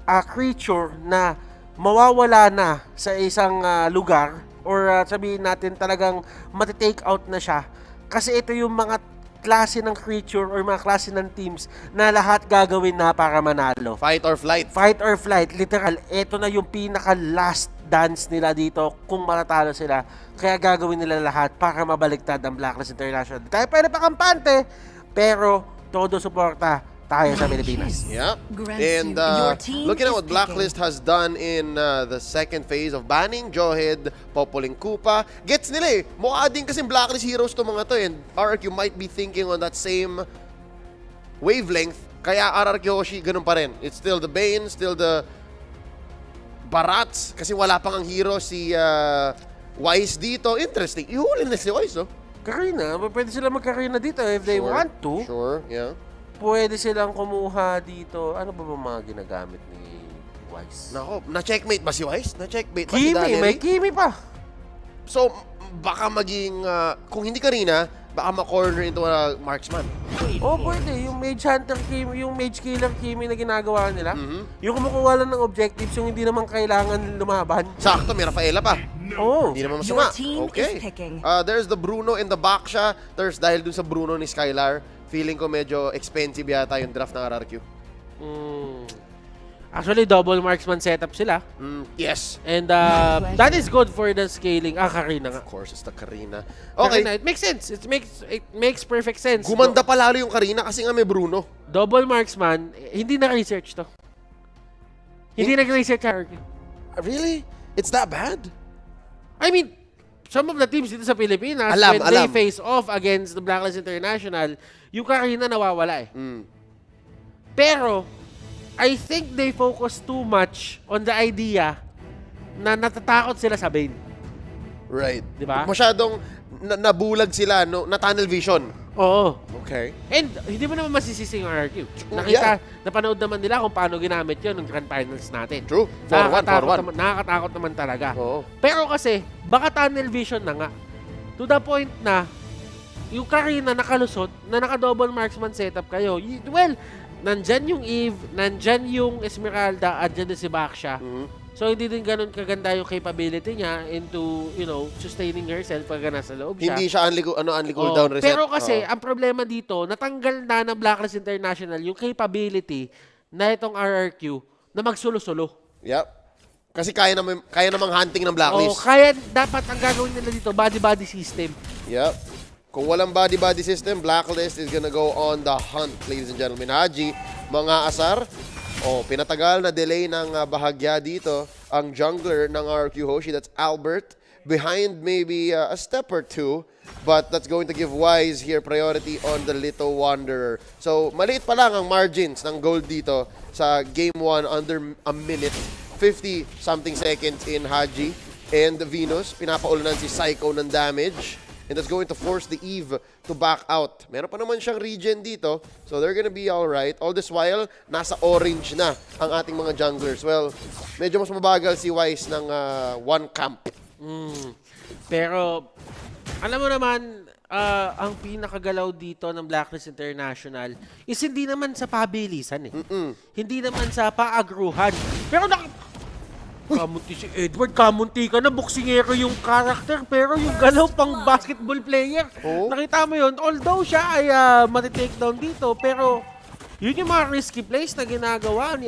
a creature na mawawala na sa isang lugar or sabihin natin talagang matitake out na siya. Kasi ito yung mga klase ng creature or mga klase ng teams na lahat gagawin na para manalo. Fight or flight. Fight or flight, literal, ito na yung pinaka last dance nila dito kung matatalo sila. Kaya gagawin nila lahat para mabaliktad ang Blacklist International. Di tayo pwede pa kampante, pero todo suporta tayo sa Pilipinas. Yeah. Grant And you, your team looking at is what Blacklist has done in the second phase of banning Johed, Popoling Kupa, gets nila eh. Mukha din kasing Blacklist heroes to mga to and RRQ might be thinking on that same wavelength. Kaya RRQ Hoshi, ganun pa rin. It's still the Bane, still the Barats, kasi wala pang ang hero si Wise dito. Interesting. Ihuli na si Wise, oh. Karina, pwede sila magkarina dito if they Sure. want to. Sure, yeah. Pwede silang kumuha dito. Ano ba mga ginagamit ni Wise? Nako, na-checkmate ba si Wise? Na-checkmate ba si Kimi, Daniel? may Kimi pa. So, baka maging, kung hindi Karina, baka ma-corner into a marksman. Oh, pwede. Yung Mage Hunter Kimi, yung Mage Killer Kimi na ginagawa nila. Yung kumukuha lang ng objectives, yung hindi naman kailangan lumaban. Sakto, may Rafaela pa. Oh. Hindi naman masama. Your team Okay. is picking. There's the Bruno in the back siya. There's dahil dun sa Bruno ni Skylar, feeling ko medyo expensive yata yung draft ng RRQ. Actually, double marksman setup sila. Yes. And that is good for the scaling. Karina nga. Of course, it's the Karina. Okay. Karina, it makes sense. It makes perfect sense. Gumanda pa lalo yung Karina kasi nga may Bruno. Double marksman, hindi na-research to. Hindi nag-research RRQ. Really? It's that bad? I mean, some of the teams dito sa Pilipinas, Alam. they face off against the Blacklist International, yung Karina nawawala eh. Pero, I think they focus too much on the idea na natatakot sila sa Bane. Right. Di ba? Masyadong nabulag sila, no? Na tunnel vision. Oo. Okay. And hindi mo naman masisisi yung RRQ. Yeah. Napanood naman nila kung paano ginamit yun ng Grand Finals natin. True. 4-1. Nakakatakot naman talaga. Oo. Pero kasi, baka tunnel vision na nga. To the point na, yung Karina nakalusot, na naka-double marksman setup kayo. Well, nandyan yung Eve, nandyan yung Esmeralda, at dyan na si Baksha. So, hindi din ganun kaganda yung capability niya into, sustaining herself pag nasa loob siya. Hindi siya unli cooldown reset. Pero kasi, ang problema dito, natanggal na ng Blacklist International yung capability na itong RRQ na magsulo-sulo. Yep. Kasi kaya namang hunting ng Blacklist. Kaya dapat ang gagawin nila dito, body-body system. Yep. Kung walang body-body system, Blacklist is gonna go on the hunt, ladies and gentlemen. Haji, mga asar, pinatagal na delay ng bahagya dito ang jungler ng Rrq Hoshi. That's Albert. Behind maybe a step or two, but that's going to give Wise here priority on the Little Wanderer. So, maliit pa lang ang margins ng gold dito sa Game 1 under a minute. 50-something seconds in Haji and Venus. Pinapaulanan si Psycho ng damage. And that's going to force the Eve to back out. Meron pa naman siyang regen dito. So they're gonna be alright. All this while, nasa orange na ang ating mga junglers. Well, medyo mas mabagal si Wise ng one camp. Pero, alam mo naman, ang pinakagalaw dito ng Blacklist International is hindi naman sa pabilisan eh. Hindi naman sa paagruhan. Pero kamunti si Edward, kamunti ka na, boksingero yung character, pero yung galaw pang basketball player. Nakita mo yun, although siya ay matitake down dito, pero yun yung mga risky plays na ginagawa ni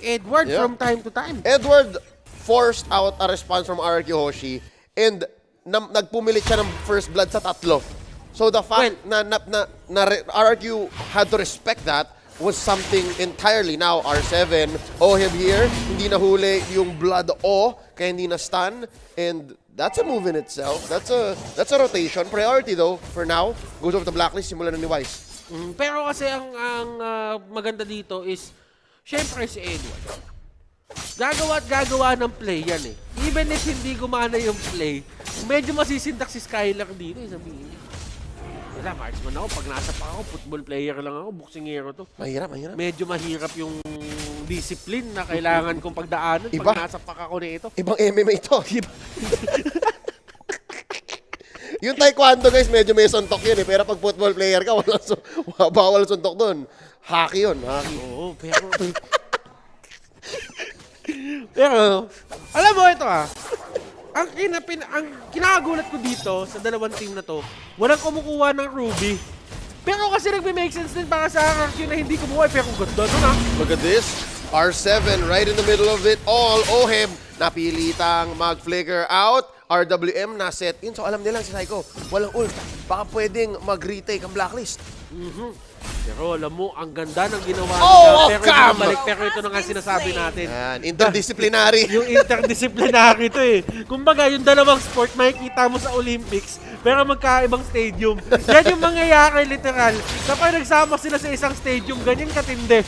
Edward from time to time. Edward forced out a response from Rrq Hoshi and nagpumilit siya ng first blood sa tatlo. So the fact na Rrq had to respect that was something entirely. Now, R7, Oheb here, hindi nahuli yung blood kaya hindi na stun. And that's a move in itself. That's a rotation. Priority though, for now, goes over to Blacklist, simulan na ni Wise. Pero kasi ang maganda dito is, syempre si Edward. Gagawa ng play yan eh. Even if hindi gumana yung play, medyo masisindak si Skylar dito. Sabihin niya, wala, marksman ako. Pag nasa pa ako, football player lang ako, boksingero to. Mahirap. Medyo mahirap yung discipline na kailangan kong pagdaanan pag nasa pa ako nito. Ibang MMA to. Yung taekwondo guys, medyo may suntok yun eh. Pero pag football player ka, bawal suntok dun. Hockey yun, hockey. Oo, pero, alam mo ito ang kinakagulat ko dito sa dalawang team na to, walang kumukuha ng Ruby. Pero kasi nagme-make sense din para sa RRQ na hindi kumuha. Pero ganda nun Look at this. R7 right in the middle of it all. Oheb napilitang mag-flicker out. RWM na set in. So alam nilang si Psycho, walang ult. Baka pwedeng mag-retake ang Blacklist. Pero alam mo, ang ganda ng ginawa nila. Pero ito na nga sinasabi natin. Yan, interdisciplinary. Yung interdisciplinary to eh. Kumbaga, yung dalawang sport makikita mo sa Olympics, pero magkaibang stadium. Yan yung mangyayari literal. Kapag nagsama sila sa isang stadium, ganyan katindi.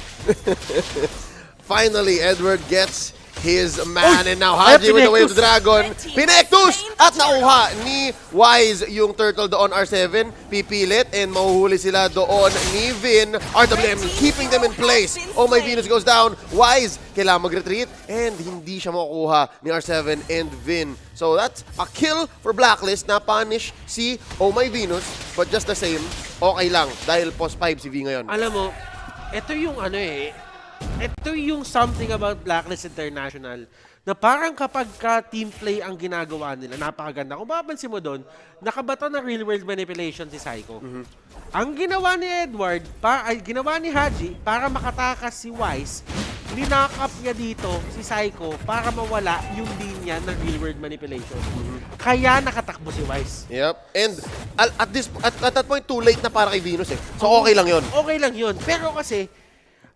Finally, Edward gets his man and now Haji with the wave of the dragon. Pinektus! At nakuha ni Wise yung turtle doon R7. Pipilit and mahuhuli sila doon ni Vin. RWM keeping them in place. Oh my Venus goes down. Wise kailangan mag-retreat and hindi siya makukuha ni R7 and Vin. So that's a kill for Blacklist na punish si Oh my Venus. But just the same, okay lang dahil post 5 si V ngayon. Alam mo, ito yung ito yung something about Blacklist International na parang kapag team play ang ginagawa nila, napakaganda. Kung mapapansin mo doon, nakabato ng real world manipulation si Psycho. Ang ginawa ni Edward, ginawa ni Haji para makatakas si Wise, ninakap niya dito si Psycho para mawala yung linya ng real world manipulation. Kaya nakatakbo si Wise. Yep. And at that point, too late na para kay Venus eh. So okay lang yun. Okay lang yun. Pero kasi,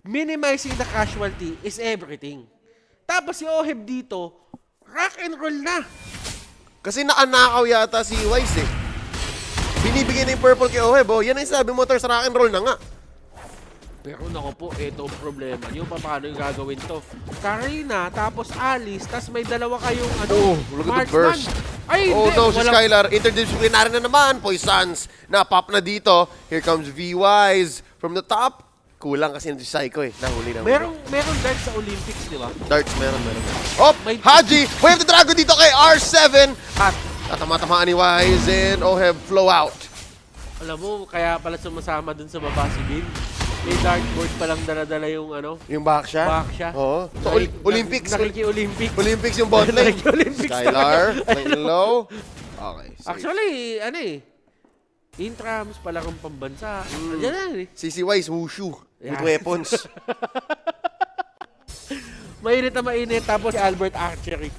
minimizing the casualty is everything. Tapos si Oheb dito, rock and roll na. Kasi naanakaw yata si Wise eh. Binibigyan na yung purple kay Oheb. Yan ang sabi mo, sa rock and roll na nga. Pero naku po, ito ang problema nyo. Paano yung gagawin to? Karina, tapos Alice, tapos may dalawa kayong Oh, look at the marksman. burst. Ay, Oh hindi. no, si Skylar, interdisciplinary na naman. Poisons, na-pop na dito. Here comes V-Wise from the top. Kulang kasi si Psycho eh. Nahuli na. Meron guard sa Olympics, di ba? Darts, meron. Oh, May- Haji! Wave the Dragon dito kay R7. At tatama-tamaan ni Wise and Oheb flow out. Alam mo, kaya pala sumasama dun sa baba si Bin. May dartboard palang dala-dala yung Yung back siya? back siya. Oo. So, Olympics. Nakiki-Olympics. Olympics yung bot lane. Nakiki-Olympics Skylar, talaga. playing low. Okay. Safe. Actually, intrams pala kang pambansa. Yan na eh. CC Wise, wushu. With Yeah. weapons. Mainit na mainit. Tapos si Albert Archery.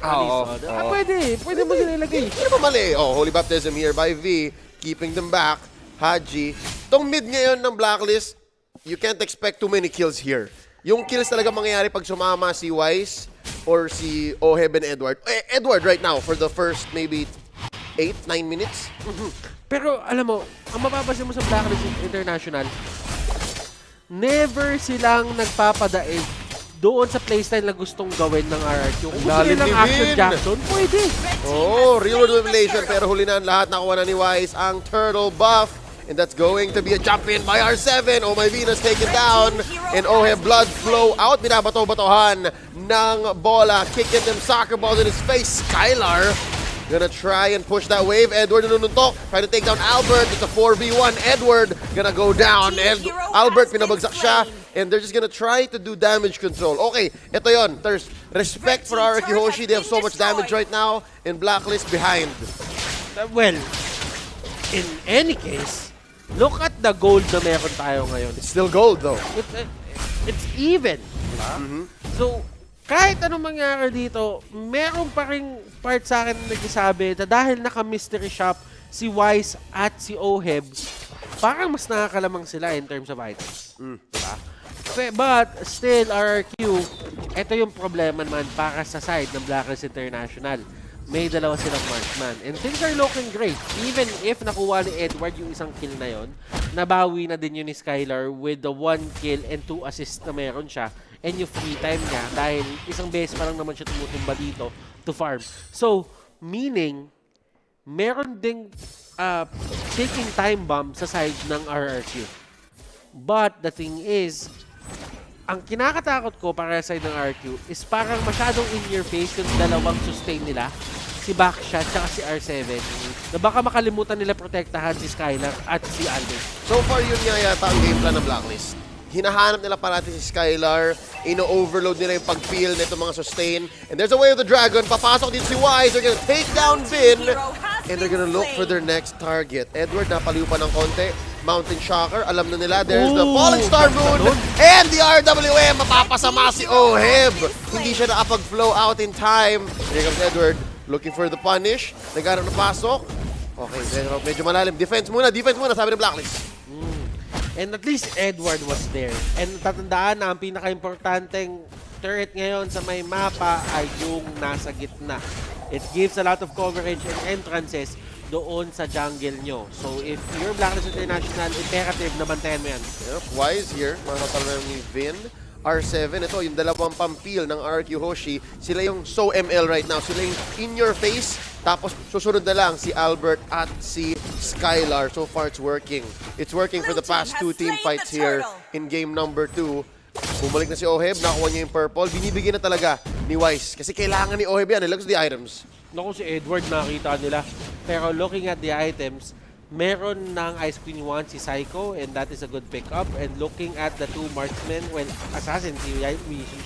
Oo. Pwede. Pwede mo sila ilagay. Hindi naman mali. Oh, Holy Baptism here by V. Keeping them back. Haji. Tong mid ngayon ng Blacklist, you can't expect too many kills here. Yung kills talaga mangyayari pag sumama si Wise or si Oheb and Edward. Edward right now for the first maybe 8-9 minutes. Pero alam mo, ang mapapansin mo sa Blacklist International, never silang nagpapadaig doon sa playstyle na gustong gawin ng RRQ. Kung gusto Lalim nilang ni action Vin. Jackson, pwede. Oh, real world revelation pero huli na ang lahat. Nakuha na ni Wise ang turtle buff. And that's going to be a jump in by R7. Oh, my Venus taken down. And Oheb blood flow out. Binabato-batohan ng bola. Kicking them soccer balls in his face. Skylar gonna try and push that wave. Edward nanununtok. Try to take down Albert. It's a 4v1. Edward gonna go down. And Albert pinabagsak siya. And they're just gonna try to do damage control. Okay, ito yon. There's respect for Rrq Hoshi. They have so much damage right now. And Blacklist behind. Well, in any case, look at the gold na meron tayo ngayon. It's still gold though. It's even. Diba? So, kahit anong mangyari dito, meron pa ring part sa akin na nagsasabi na dahil naka-mystery shop si Wise at si Oheb, parang mas nakakalamang sila in terms of items. Diba? But still, RRQ, ito yung problema naman para sa side ng Blacklist International. May dalawa silang marksman. And things are looking great. Even if nakuha ni Edward yung isang kill na yon, nabawi na din yun ni Skylar with the 1 kill and 2 assists na meron siya. And yung free time niya dahil isang beses pa lang naman siya tumutumba dito to farm. So, meaning, meron ding taking time bomb sa side ng RRQ. But the thing is, ang kinakatakot ko para sa side ng RQ is parang masyadong in your face yung dalawang sustain nila, si Backshot at si R7, na baka makalimutan nila protektahan si Skylar at si Albert. So far, yun nga yata ang game plan ng Blacklist. Hinahanap nila parati si Skylar, ino-overload nila yung pag-feel na itong mga sustain. And there's a way of the dragon, papasok din si Wise, they're gonna take down Vin, and they're gonna look for their next target. Edward, napaliw pa ng konti. Mountain Shocker, alam na nila, there's the Falling Star Moon, and the RWM, mapapasama si Oheb. Hindi siya nakapag-flow out in time. Here comes Edward, looking for the punish. Nagkaroon na pasok. Okay, medyo malalim. Defense muna, sabi ng Blacklist. And at least Edward was there. And tatandaan na ang pinaka-importanteng turret ngayon sa may mapa ay yung nasa gitna. It gives a lot of coverage and entrances doon sa jungle nyo. So if you're Blacklist International, imperative na bantayan mo yan. Yep, Wise here, makakatalan ni Vin. R7, ito yung dalawang pampil ng Rrq Hoshi. Sila yung so ML right now. Sila yung in your face. Tapos susunod na lang si Albert at si Skylar. So far it's working. It's working for the past 2 team fights here in game number 2. Bumalik na si Oheb, nakuha niya yung purple. Binibigyan na talaga ni Wise. Kasi kailangan ni Oheb yan. It looks the items. Naku, si Edward nakita nila. Pero looking at the items, meron ng Ice Queen 1 si Psycho, and that is a good pickup. And looking at the 2 marksmen, well, Assassin, si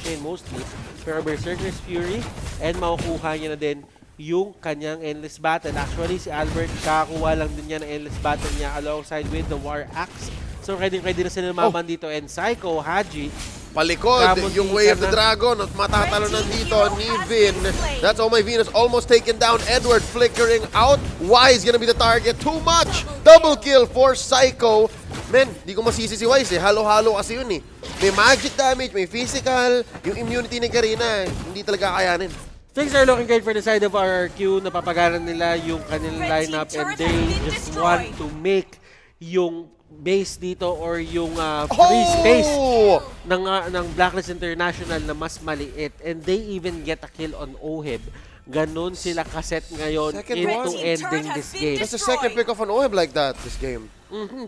Shane mostly, pero Berserker's Fury, and makukuha niya na din yung kanyang Endless Battle. Actually, si Albert, kakakuha lang din niya ng Endless Battle niya alongside with the War Axe. So, ready na sila naman dito. And Psycho, Haji, Palikod, yung Way of the Dragon at matatalo nandito ni Vin. That's all my Venus almost taken down. Edward flickering out. Wise gonna be the target. Too much! Double kill for Psycho. Men, di ko masisi si Wise eh. Halo-halo kasi yun eh. May magic damage, may physical. Yung immunity ni Karina, hindi talaga kayanin. things are looking great for the side of RRQ. Napapagalan nila yung kanilang lineup and they just want to make yung base dito or yung free space Oh! ng Blacklist International na mas maliit, and they even get a kill on Oheb. Ganon sila kaset ngayon Second into one. ending this game. That's the second pick of an Oheb like that this game.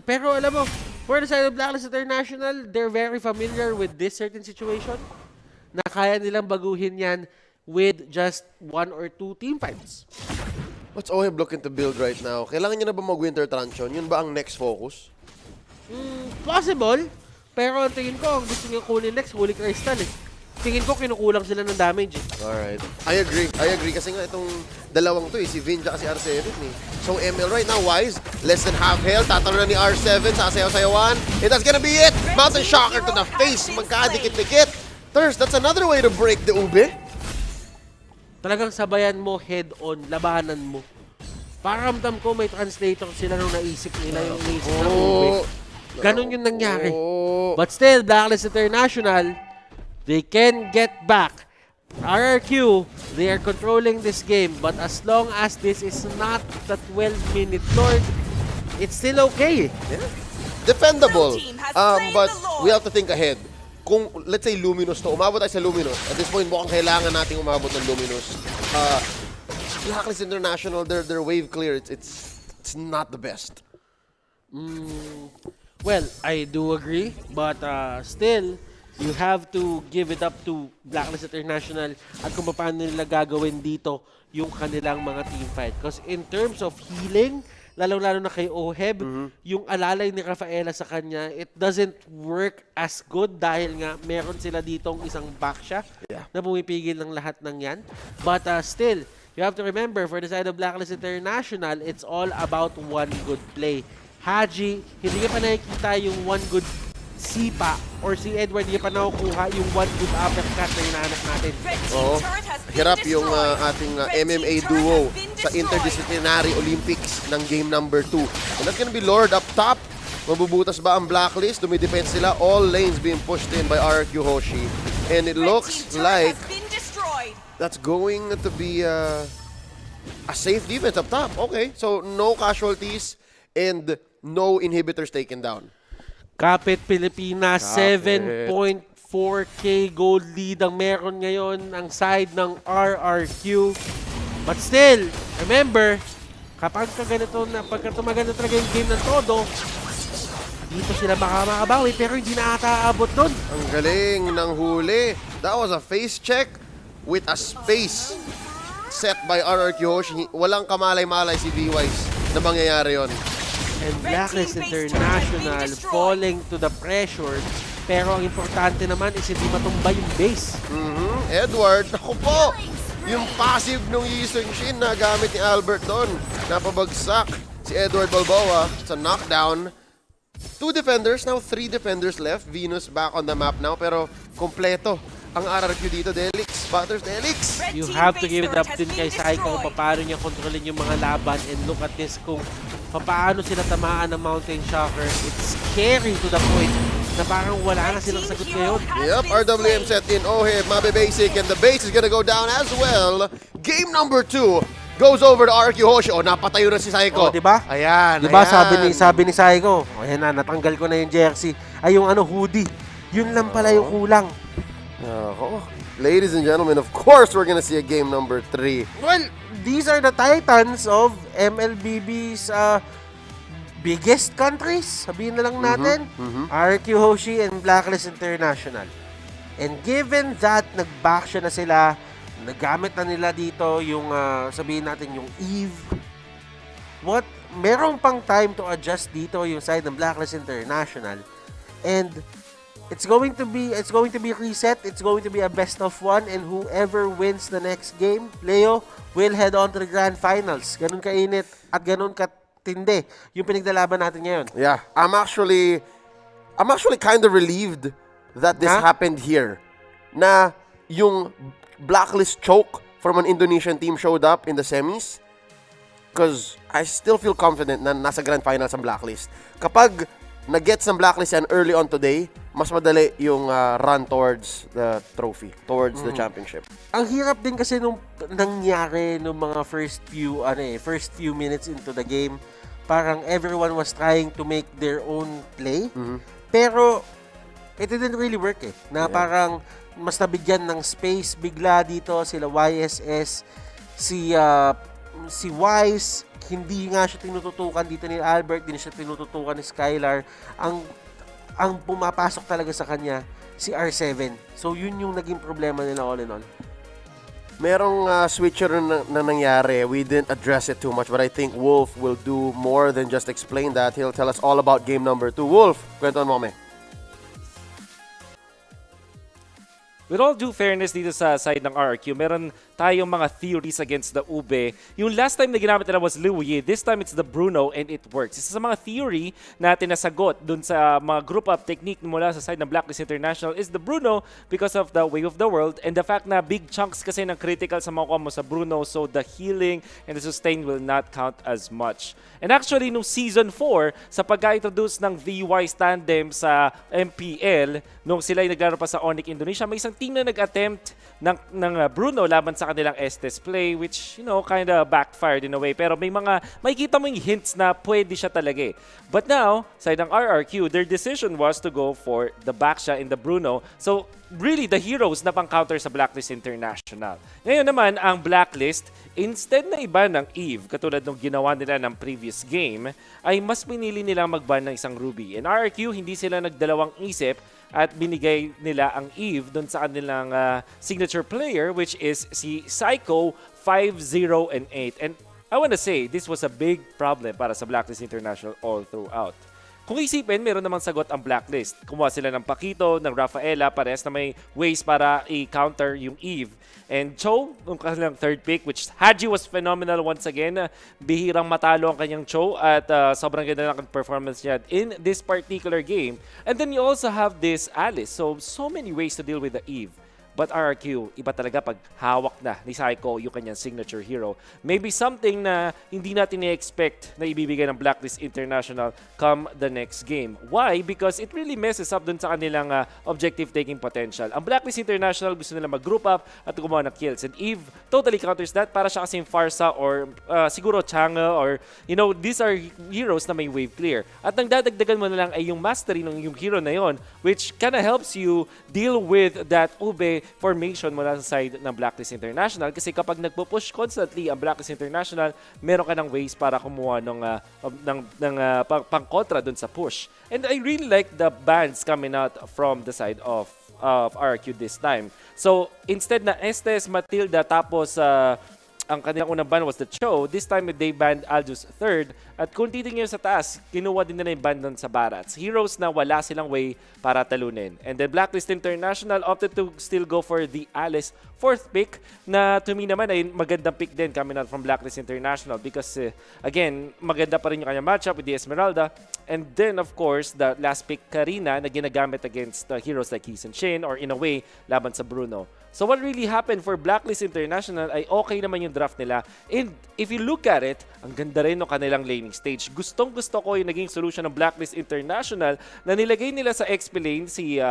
Pero alam mo, for the side of Blacklist International, they're very familiar with this certain situation na kaya nilang baguhin yan with just 1 or 2 team fights. What's Oheb looking to build right now? Kailangan niya na ba mag-Winter Truncheon? Yun ba ang next focus? Possible, pero ang tingin ko, ang gusto niya kunin next, Holy Crystal eh. Tingin ko kinukulang sila ng damage eh. Alright. I agree kasi nga itong dalawang to si Vin at si R7 eh. So ML right now, Wise, less than half health. Tatalo na ni R7, sasayaw-sayawan. And that's gonna be it! Mountain Shocker to the face, magkadikit-dikit. Thirst, that's another way to break the ube. Talagang sabayan mo head-on, labanan mo. Paramdam ko may translator sila nung naisip nila yung naisip ng ube. Ganon yung nangyari. But still, Blacklist International, they can get back. Rrq, they are controlling this game, but as long as this is not the 12-minute Lord, it's still okay. Yeah. Defendable. Blue team has slain But the Lord. we have to think ahead. Kung, let's say, Luminous to, umabot tayo sa Luminous. At this point, mukhang kailangan nating umabot ng Luminous. Blacklist International, their wave clear, it's not the best. Well, I do agree, but still, you have to give it up to Blacklist International at kung paano nila gagawin dito yung kanilang mga team fight. Because in terms of healing, lalong-lalo na kay Oheb, yung alalay ni Rafaela sa kanya, it doesn't work as good dahil nga meron sila ditong isang backsha na pumipigil ng lahat ng yan. But still, you have to remember, for the side of Blacklist International, it's all about one good play. Haji, hindi ka pa nakikita yung one good sipa or si Edward hindi pa nakukuha yung one good uppercut na hinahanap natin. Oo. Hirap yung ating MMA duo sa Interdisciplinary Olympics ng game number 2. And that's gonna be Lord up top. Mabubutas ba ang Blacklist? Dumidepense sila. All lanes being pushed in by Rrq Hoshi. And it looks like that's going to be a safe defense up top. Okay, so no casualties and no inhibitors taken down. Kapit Pilipinas, 7.4k gold lead ang meron ngayon ang side ng Rrq. But still, remember, kapag pagka tumagano talaga yung game ng todo, dito sila makakabawi pero hindi na ata aabot doon. Ang galing ng huli. That was a face check with a space set by Rrq Hoshi. Walang kamalay-malay si V-Wise na mangyayari yon. And Blacklist International falling to the pressure. Pero ang importante naman is hindi matumba yung base. Edward, ako po! Yung passive nung Yi Shin na gamit ni Albert doon. Napabagsak si Edward Balboa sa knockdown. 2 defenders, now 3 defenders left. Venus back on the map now, pero kompleto ang Rrq dito. Delix, Butters, Delix! You have to give it up din kay Saiko kung paano niya kontrolin yung mga laban, and look at this kung paano sila tamaan ng Mountain Shocker. It's scary to the point na parang wala na silang sagot ngayon. Yep, RWM set in. Oheb, Mabe Basic, and the base is gonna go down as well. Game number 2 goes over to Rrq Hoshi. Oh, napatayo na si Saiko. Oh, diba? Ayan, Diba ayan. sabi ni Saiko, ayan na, natanggal ko na yung jersey. Ay, yung hoodie. Yun lang pala yung kulang. Ladies and gentlemen, of course we're gonna see a game number 3. Well, these are the titans of MLBB's biggest countries. Sabihin na lang natin, Rrq Hoshi and Blacklist International. And given that nag-backsha na sila, nagamit na nila dito yung sabihin natin yung Eve. Merong pang time to adjust dito yung side ng Blacklist International. And it's going to be reset. It's going to be a best of 1, and whoever wins the next game, Leo, will head on to the grand finals. Ganun kainit at ganun katindi yung pinaglalaban natin ngayon. Yeah, I'm actually kind of relieved that this happened here. Na yung Blacklist choke from an Indonesian team showed up in the semis, because I still feel confident na nasa grand finals ang Blacklist. Kapag nag-gets ng Blacklist yan early on today, mas madali yung run towards the trophy, towards the championship. Ang hirap din kasi nung nangyari nung mga first few minutes into the game. parang everyone was trying to make their own play. Pero it didn't really work eh. Na parang mas nabigyan ng space bigla dito sila YSS, si Wise, hindi nga siya tinututukan dito ni Albert, hindi siya tinututukan ni Skylar. Ang pumapasok talaga sa kanya si R7. So yun yung naging problema nila all in all. Merong switcher na nangyari. We didn't address it too much, but I think Wolf will do more than just explain that. He'll tell us all about game number 2. Wolf, kwentuhan mo kami. With all due fairness dito sa side ng RRQ, meron tayong mga theories against the Ube. Yung last time na ginamit nila was Louis. This time it's the Bruno and it works. Isa sa mga theory natin nasagot dun sa mga group up technique mula sa side ng Blacklist International is the Bruno because of the way of the world and the fact na big chunks kasi ng critical sa makuha mo sa Bruno, so the healing and the sustain will not count as much. And actually, nung Season 4, sa pagka-introduce ng VY tandem sa MPL, nung sila ay naglaro pa sa Onyx Indonesia, may isang team na nag-attempt ng Bruno laban sa kanilang Estes play, which, kind of backfired in a way. Pero may kita mo yung hints na pwede siya talaga eh. But now, side ng RRQ, their decision was to go for the Baksha in the Bruno. So, really, the heroes na pang-counter sa Blacklist International. Ngayon naman, ang Blacklist, instead na iba ng Eve, katulad ng ginawa nila ng previous game, ay mas pinili nilang mag-ban ng isang Ruby. In RRQ, hindi sila nagdalawang isip at binigay nila ang Eve doon sa kanilang signature player, which is si Psycho 5, 0, and 8. And I want to say, this was a big problem para sa Blacklist International all throughout. Kung isipin, meron namang sagot ang Blacklist. Kumuha sila ng Paquito, ng Rafaela, parehas na may ways para i-counter yung Eve. And Cho, yung kanilang third pick, which Haji was phenomenal once again. Bihirang matalo ang kanyang Cho at sobrang ganda ng performance niya in this particular game. And then you also have this Alice. So many ways to deal with the Eve. But RRQ, iba talaga pag hawak na ni Psycho yung kanyang signature hero. Maybe something na hindi natin i-expect na ibibigay ng Blacklist International come the next game. Why? Because it really messes up dun sa kanilang objective-taking potential. Ang Blacklist International gusto nila mag-group up at gumawa ng kills. And Eve totally counters that. Para siya kasing Farsa or siguro Chang'e or, these are heroes na may wave clear. At nang dadagdagan mo na lang ay yung mastery ng yung hero na yon, which kinda helps you deal with that Ube formation mula sa side ng Blacklist International, kasi kapag nagpo-push constantly ang Blacklist International, meron ka ng ways para kumuha ng pang-kontra dun sa push. And I really like the bans coming out from the side of RRQ this time. So instead na Estes, Matilda, tapos ang kanilang unang ban was the Cho. This time, they banned Aldous third. At kung titingin sa taas, kinuha din nila yung ban doon sa Barats. Heroes na wala silang way para talunin. And then Blacklist International opted to still go for the Alice fourth pick, na to me naman ay magandang pick din coming out from Blacklist International because, again, maganda pa rin yung kanyang matchup with the Esmeralda. And then, of course, the last pick, Karina, na ginagamit against heroes like Heeson Shin or in a way, laban sa Bruno. So what really happened for Blacklist International ay okay naman yung draft nila. And if you look at it, ang ganda rin ng kanilang laning stage. Gustong-gusto ko yung naging solution ng Blacklist International na nilagay nila sa XP lane si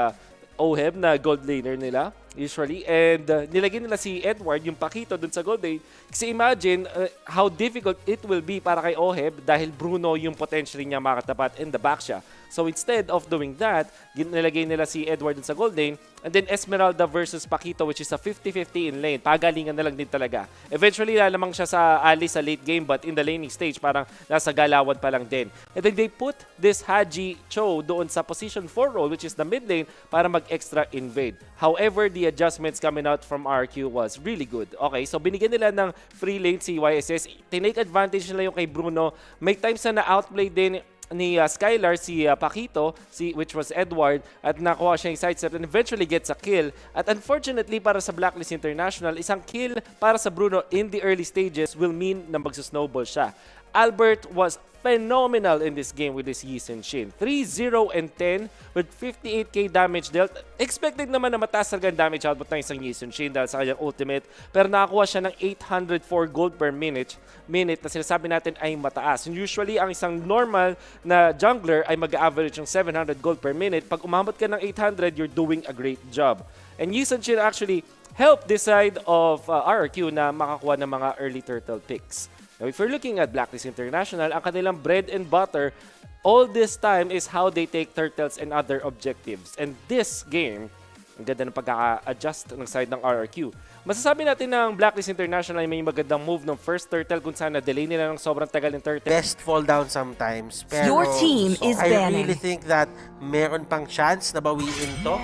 Oheb na gold laner nila usually, and nilagay nila si Edward, yung Paquito dun sa gold lane. Kasi imagine how difficult it will be para kay Oheb dahil Bruno yung potentially niya makatapat in the back siya. So instead of doing that, nilagay nila si Edward dun sa gold lane, and then Esmeralda versus Paquito, which is a 50-50 in lane. Pagalingan na lang din talaga. Eventually, lalamang siya sa Ali sa late game, but in the laning stage, parang nasa galawan pa lang din. And then they put this Haji Cho doon sa position 4 role, which is the mid lane, para mag-extra invade. However, the adjustments coming out from RQ was really good. Okay, so binigyan nila ng free lane si YSS. Tinake advantage nila yung kay Bruno. May times na na-outplay din ni Skylar si Paquito, which was Edward, at nakuha siya yung sidestep and eventually gets a kill. At unfortunately para sa Blacklist International, isang kill para sa Bruno in the early stages will mean na magsusnowball siya. Albert was phenomenal in this game with his Heeson Shin. 3-0 and 10 with 58k damage dealt. Expected naman na mataas talaga ang damage output ng isang Heeson Shin dahil sa kanyang ultimate, pero nakakuha siya ng 804 gold per minute na sinasabi natin ay mataas. And usually, ang isang normal na jungler ay mag-average ng 700 gold per minute. Pag umabot ka ng 800, you're doing a great job. And Heeson Shin actually helped this side of RRQ na makakuha ng mga early turtle picks. Now, if you're looking at Blacklist International, ang kanilang bread and butter all this time is how they take turtles and other objectives. And this game, ang ganda ng pagkaka-adjust ng side ng RRQ. Masasabi natin ng Blacklist International ay may magandang move ng first turtle kung saan na-delay nila ng sobrang tagal ng turtle. Best fall down sometimes. Pero Your team is I banning. really think that meron pang chance na bawiin to.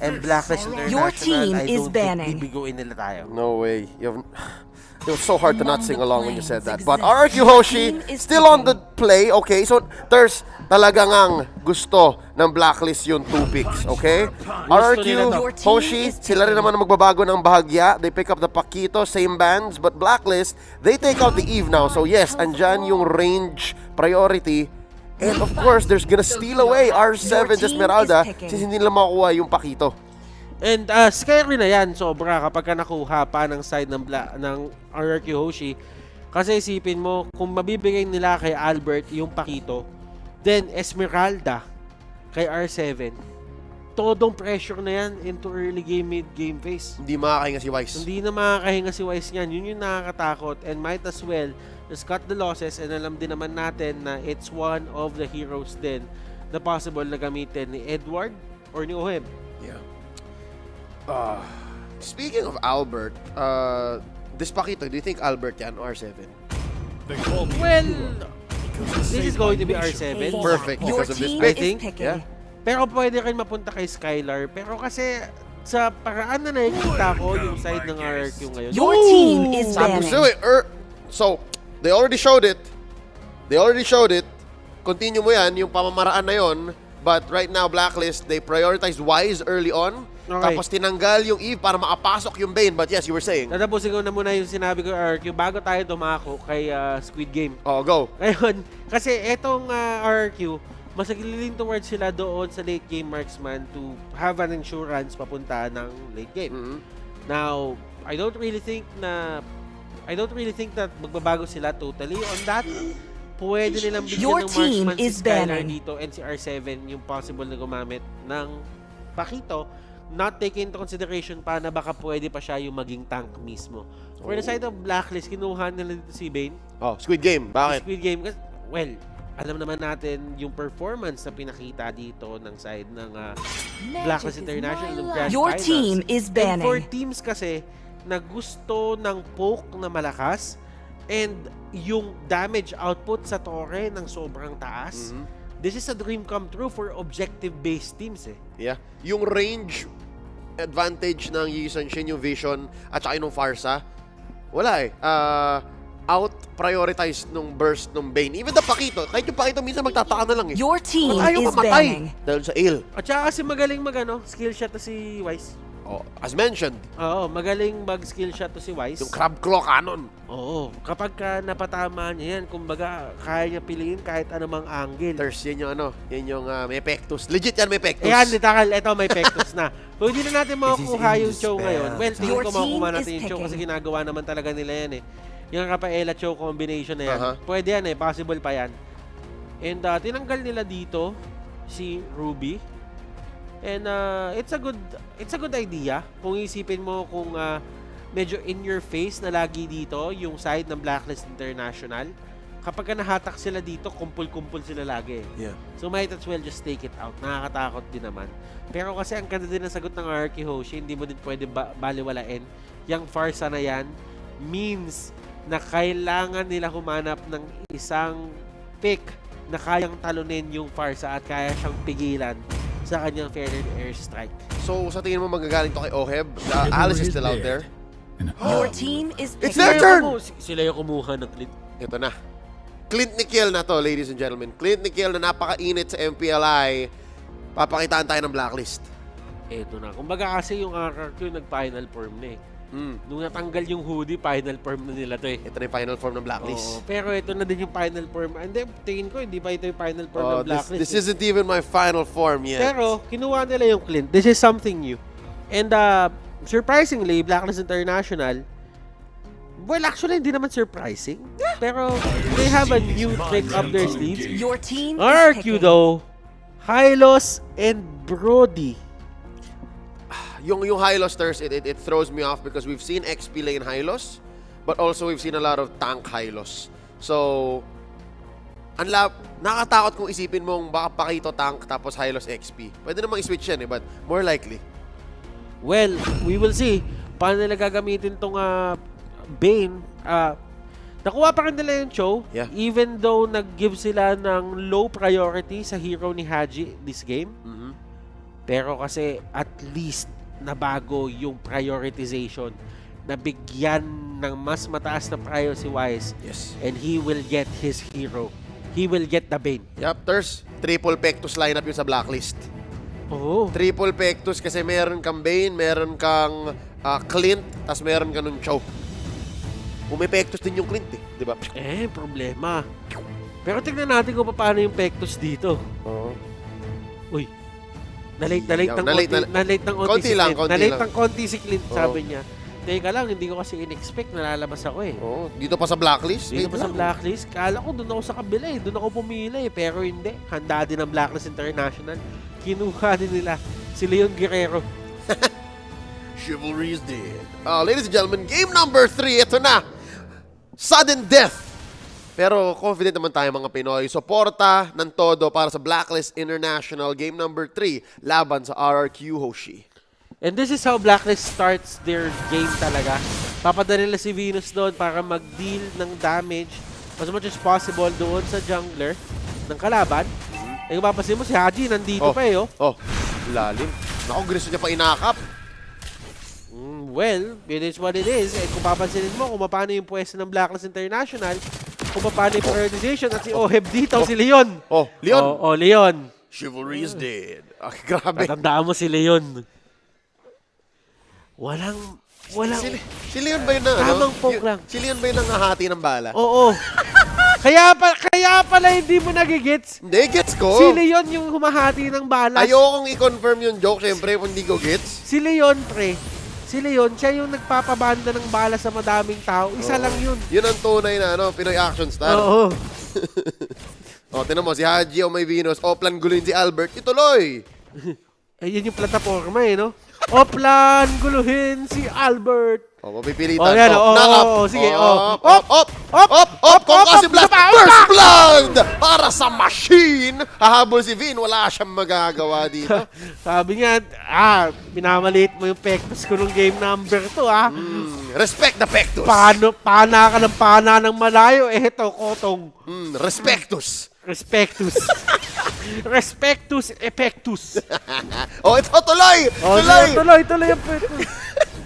And Blacklist International, Your team I is don't banning. think bibiguin nila tayo. No way. It was so hard to not sing along when you said that. But Rrq Hoshi still on the play. Okay, so there's talagang ang gusto ng Blacklist yung 2 picks. Okay? Rrq Hoshi, sila rin naman ang magbabago ng bahagya. They pick up the Paquito, same bands. But Blacklist, they take out the Eve now. So yes, andyan yung range priority. And of course, there's gonna steal away R7 Esmeralda since hindi nila makukuha yung Paquito. And scary na yan, sobra kapag ka nakuha pa ng side ng Rrq Hoshi. Kasi isipin mo, kung mabibigay nila kay Albert yung Paquito, then Esmeralda kay R7, todong pressure na yan into early game, mid-game phase. Hindi makakahinga si Wise. Hindi na makakahinga si Wise niyan. Yun yung nakakatakot. And might as well just cut the losses. And alam din naman natin na it's one of the heroes din na possible na gamitin ni Edward or ni Oheb. Yeah. Speaking of Albert, this Paquito, do you think Albert yan or R7? Well, this is going to be R7. Perfect Your because of this team pick. is picking. Yeah. Pero pwede rin mapunta kay Skylar. Pero kasi sa paraan na nakikita ko yung side ng RRQ ngayon. Your team is Sabi banning. ko so, they already showed it. Continue mo yan, yung pamamaraan na yon. But right now, Blacklist, they prioritized Wise early on. Okay. Tapos tinanggal yung Eve para makapasok yung Bane. But yes, you were saying. Tatapusin ko na muna yung sinabi ko RRQ bago tayo dumako kay Squid Game. Oh, go. Ngayon, kasi etong RRQ, mas naglilin towards sila doon sa late game marksman to have an insurance papunta ng late game. Mhm. Now, I don't really think that magbabago sila totally on that. Pwede nilang Your bigyan ng team marksman si is Skylar banning. dito and si R7 yung possible na gumamit ng Paquito, not taking into consideration pa na baka pwede pa siya yung maging tank mismo. For the side of Blacklist, kinuha nila dito si Bane. Oh, Squid Game. Bakit? Squid Game, well, alam naman natin yung performance na pinakita dito ng side ng Blacklist International ng Grand Your Finals. team is And for banning. teams kasi na gusto ng poke na malakas and yung damage output sa torre ng sobrang taas, this is a dream come true for objective-based teams eh. Yeah. Yung range advantage ng Yi Sun-shin, yung vision, at saka yung Farsa, wala eh. Out-prioritized nung burst nung Bane. Even the Paquito, kahit yung Paquito minsan magtataka na lang eh. Your team Ba't ayaw is mamatay? banning. Dahil sa ill. At saka kasi magaling skill shot to si Wise. Oh, as mentioned, Oo, magaling mag-skill shot to si Wise. yung Crab Claw Cannon. Oo, kapag ka napatama niya yan, kumbaga kaya niya piliin kahit anumang angle. Thirst, yan yung may Pectus. Legit yan, may Pectus. Ayan, Takal, eto may Pectus na. Kung hindi na natin makukuha yung show ngayon, well, tingin Your ko makukuha team natin is yung show kasi picking. ginagawa naman talaga nila yan eh. Yung Rafaela show combination na yan. Pwede yan eh, possible pa yan. And tinanggal nila dito si Ruby. And it's a good idea kung isipin mo kung medyo in your face na lagi dito yung side ng Blacklist International. Kapag ka nahatak sila dito, kumpul-kumpul sila lagi. Yeah. So might as well just take it out. Nakakatakot din naman. Pero kasi ang ganda din ng sagot ng Rrq Hoshi, hindi mo din pwede baliwalain. Yung farsa na yan means na kailangan nila humanap ng isang pick na kayang talunin yung farsa at kaya siyang pigilan sa kanyang fair airstrike. So, sa tingin mo magagaling to kay Oheb? Alice is still out there. Your team is It's picking. their turn! Sila yung kumuha ng clip. Ito na. Clint Nikiel na to, ladies and gentlemen. Clint Nikiel na napakainit sa MPLI. Papakitaan tayo ng Blacklist. Eto na. Kumbaga kasi yung RRQ nag-final form na eh. Nung natanggal yung hoodie, final form na nila to eh. Ito na yung final form ng Blacklist. Oo, pero ito na din yung final form. And then, tingin ko, hindi pa ito yung final form ng Blacklist. This isn't even my final form yet. Pero, kinuha nila yung Clint. This is something new. And surprisingly, Blacklist International, well, actually, hindi naman surprising. Pero, they have a new trick up their sleeves. Your team is RRQ picking. though, Hylos and Brody. Yung Hylos thirst, it throws me off because we've seen XP lane Hylos, but also we've seen a lot of tank Hylos. So, nakatakot kung isipin mong baka Pakito tank tapos Hylos XP. Pwede namang i-switch yan but more likely. Well, we will see. Paano nila gagamitin tong Bane? Nakuha pa rin nila yung show, even though nag-give sila ng low priority sa hero ni Haji this game. Pero kasi at least nabago yung prioritization. Nabigyan ng mas mataas na prio si Wise. Yes. And he will get his hero. He will get the Bane. Yep, there's triple Pectus lineup yun sa Blacklist. Oh. Triple Pectus kasi meron kang Bane, meron kang Clint, tas meron ka nun Chow. Umepektos din yung Clint di ba? Problema. Pero tignan natin kung paano yung Pectus dito. Oo. Uy. Nalate ng konti si Clint, sabi niya. Teka lang, hindi ko kasi in-expect na lalabas ako Oo, dito pa sa Blacklist. Dito pa sa Blacklist. Kala ko doon ako sa kabila doon ako pumila pero hindi. Handa din ang Blacklist International. Kinuha din nila si Leon Guerrero. Chivalry is dead. Ladies and gentlemen, game number 3, ito na. Sudden death. Pero confident naman tayo mga Pinoy. Suporta ng todo para sa Blacklist International game number 3 laban sa Rrq Hoshi. And this is how Blacklist starts their game talaga. Papadala nila si Venus doon para mag-deal ng damage as much as possible doon sa jungler ng kalaban. Eh kung papasin mo si Haji nandito pa lalim. Naku, gusto niya pa inakap. Well, it is what it is. And kung papansinin mo kung paano yung pwesto ng Blacklist International, kung paano yung prioritization at si Oheb dito, si Leon. Leon. Leon. Chivalry is dead. Grabe. Tatandaan mo si Leon. Walang... Si Leon ba yun na, tamang poke lang. Si Leon ba yun nangahati ng bala? Oo. Kaya pala hindi mo nagigets. Hindi, gets ko. Si Leon yung humahati ng balas. Ayokong i-confirm yung joke, syempre, kung hindi ko gets. Si Leon, pre. Si Leon, siya yung nagpapabanda ng bala sa madaming tao. Isa lang yun. Yun ang tunay na Pinoy action star. Oo. Tinan mo, si Haji o may Venus, Oplan guluhin si Albert, ituloy. Ayun yung plataforma no? Oplan guluhin si Albert. Mapipilitan. Yan, sige. Op! Kung kasi first blood para sa machine. Hahabol si Vin, wala siyang magagawa dito. Sabi niya, minamaliit mo yung Pectus ko nung game number 2, Respect the Pectus. Pana ka ng pana ng malayo. Eto, Kotong. Respectus. Respectus Epectus. Ito, tuloy! Tuloy ang Pectus.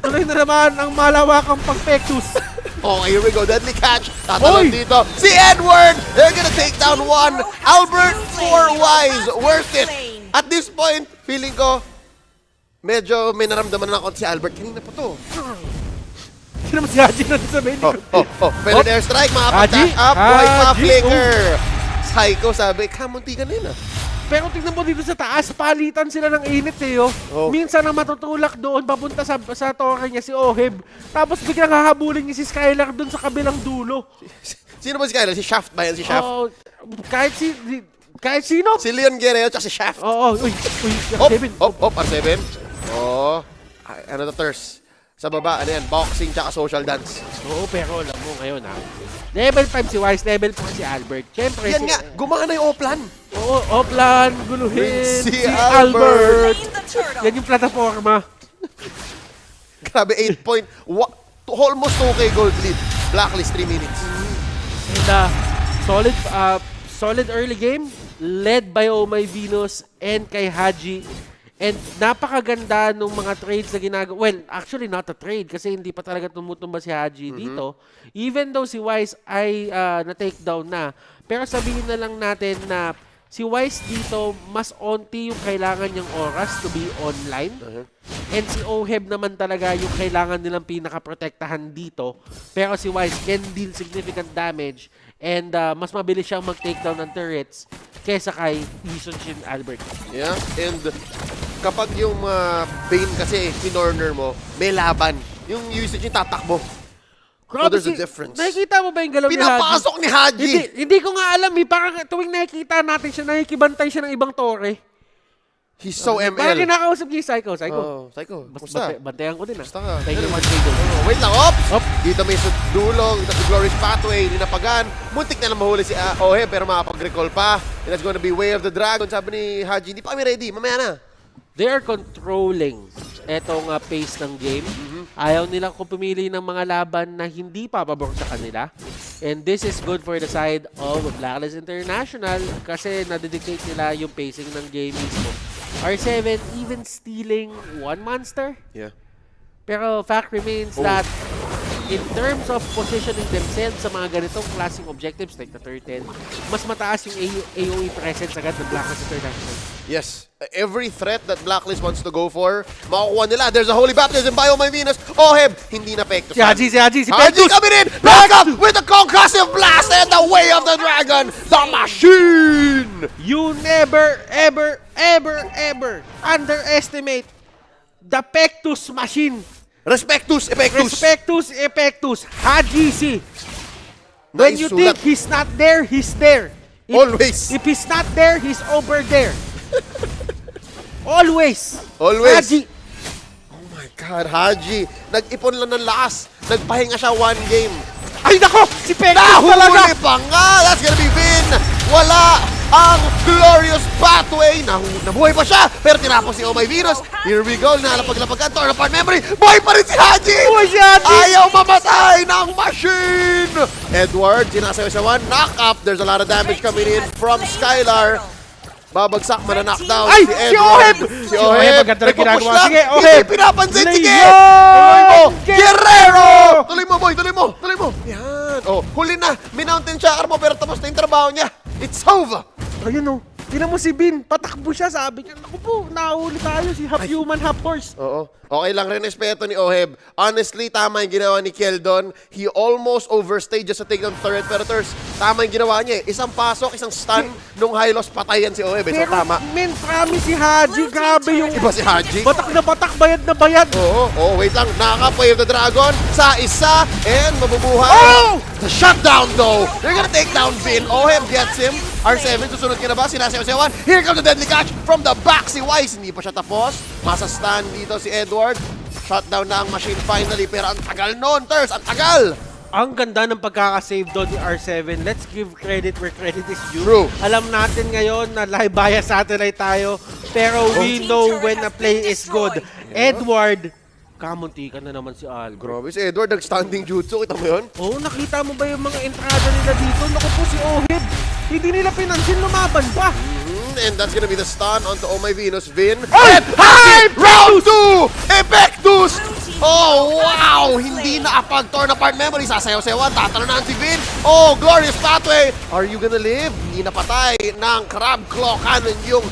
Tuloy na naman ang malawakang pag-Pectus. Okay, here we go. Deadly catch. Tatalon dito. Si Edward! They're gonna take down one. Albert for Wise. Worth it. At this point, feeling ko, medyo may naramdaman na ako si Albert. Kanina pa to. Hindi naman si Haji na sa main. Pero airstrike, makapag-dash up. White pa-flicker. Psycho sabi, kamunti ka nila. Pero tingnan mo dito sa taas, palitan sila ng init Minsan na matutulak doon, papunta sa torre niya si Oheb. Tapos biglang hahabulin niya si Skylar doon sa kabilang dulo. Sino ba si Skylar? Si Shaft ba yan? Si Shaft? Kahit sino. Si Leon Guerrero at si Shaft. Uy. R7. Ano to, Thurs? Sa baba, ano yan? Boxing tsaka social dance. Pero alam mo ngayon Level 5 si Wise, level 4 si Albert. Siyempre, yan nga, gumana yung Oplan. Oplan, guluhin si Albert. Yan yung plataforma. Grabe, 8 point. Almost 2K gold lead. Blacklist, 3 minutes. And solid early game, led by My Venus and kay Haji. And napakaganda nung mga trades na ginagawa. Well, actually not a trade kasi hindi pa talaga tumutumba si Haji dito. Even though si Wise ay na-take down na. Pero sabihin na lang natin na si Wise dito, mas onti yung kailangan niyang oras to be online. And si Oheb naman talaga yung kailangan nilang pinaka-protektahan dito. Pero si Wise can deal significant damage and mas mabilis siyang mag-takedown ng turrets kesa kay Eason Shin Albert. Yeah, and kapag yung Bane kasi kinorner mo, may laban. Yung usage yung tatakbo. So there's a difference. Nakikita mo ba yung galaw ni Haji? Pinapasok ni Haji! Hindi ko nga alam Parang tuwing nakikita natin siya, nakikibantay siya ng ibang tore. He's so Parang ML. kinakausap niya yung Psycho. Psycho. Psycho, Basta kumusta? bantayan ko din Kumusta ka? Thank you, Mark Cagle. Wait lang, ops! Op. Dito may dulong, the glorious pathway, ninapagan. Muntik na lang mahuli si Oheb, pero makapag-recall pa. And that's gonna be Way of the Dragon. Sabi ni Haji, hindi pa kami ready, mamaya na. They are controlling etong pace ng game. Ayaw nilang kung pumili ng mga laban na hindi papabor sa kanila. And this is good for the side of Blacklist International kasi nadidictate nila yung pacing ng game mismo. R7 even stealing one monster. Yeah. Pero fact remains that in terms of positioning themselves sa mga ganitong klaseng objectives like the turtle, mas mataas yung AOE presence agad ng Blacklist International. Yes. Every threat that Blacklist wants to go for, makukuha nila. There's a holy baptism by my Venus. Oheb, hindi na Pectus. Si Haji, Haji Pectus! coming in! Back up with the concussive blast and the Way of the Dragon, the machine! You never, ever, ever, ever underestimate the Pectus machine. Respectus, Epectus. Respectus, Epectus, Haji C. When you think Naisulat. he's not there, he's there. Always. If he's not there, he's over there. Always. Always. Haji. Oh my God, Haji. Nag-ipon lang ng lakas. Nagpahinga siya one game. Ay nako, si Pectus talaga. Nahuli pa nga! That's gonna be Vin! Wala ang glorious pathway! Nabuhay pa siya! Pero tinapos si Oh My Venus. Here we go. Nalapag-lapagan. Torn apart memory. Buhay pa rin si Haji! Buhay si Haji! Ayaw mamatay ng machine! Edward, sinasayaw-sayawan. Knock up. There's a lot of damage coming in from Skylar. Babagsak, mananockdown Ay, si si Edward. Oheb! Si Oheb. Maganda na Nagpupush ginagawa. lang. Sige, Hindi Oheb. pinapansin. Sige! Leon Tuloy mo! Guerrero! Guerrero! Tuloy mo, boy! Tuloy mo! Tuloy mo! Yan! Oh, huli na! Minountain siya, Armo, pero tapos na yung trabaho niya. It's over! Ayun o. Tinan mo si Bin, patakbo siya, sabi niya, naku po, nahuli tayo, si half human, half horse. Oo. Okay lang rin respeto ni Oheb. Honestly, tama yung ginawa ni Keldon. He almost overstayed just to take down third Predators. Tama yung ginawa niya eh. Isang pasok, isang stun, nung high loss patayan si Oheb. So Pero, tama. men, promise si Haji, grabe yung Iba si Haji. batak na batak, bayad na bayad. Oo, wait lang. Nakaka-Way of the Dragon sa isa and mabubuhay. Oh! The shutdown though. They're gonna take down Vin. Oheb gets him. R7, susunod ka na ba? Sinasayaw-sayawan. Here comes the deadly catch from the back. Si Wise, hindi pa siya tapos. Masa-stand dito si Edward. Shutdown na ang machine finally. Pero ang tagal noon, Ters. Ang tagal. Ang ganda ng pagkakasave doon ni R7. Let's give credit where credit is due. True. Alam natin ngayon na live bias satellite tayo, pero we know when a play is good. Edward, kamuntikan na naman si Algo. Grabe si Edward, nag-standing jutsu. Kita mo yun? Oh, nakita mo ba yung mga entrada nila dito? Naku po si Oheb. Hindi nila pinansin, lumaban pa. And that's gonna be the stun onto Oh My Venus. Vin. Ay! And Haji! Round 2! Epectus! Oh, wow! Hindi na apag-torn apart memory. Sasayaw-sayawan. Tatalanan si Vin. Oh, glorious pathway. Are you gonna live? Hindi napatay ng crab claw cannon yung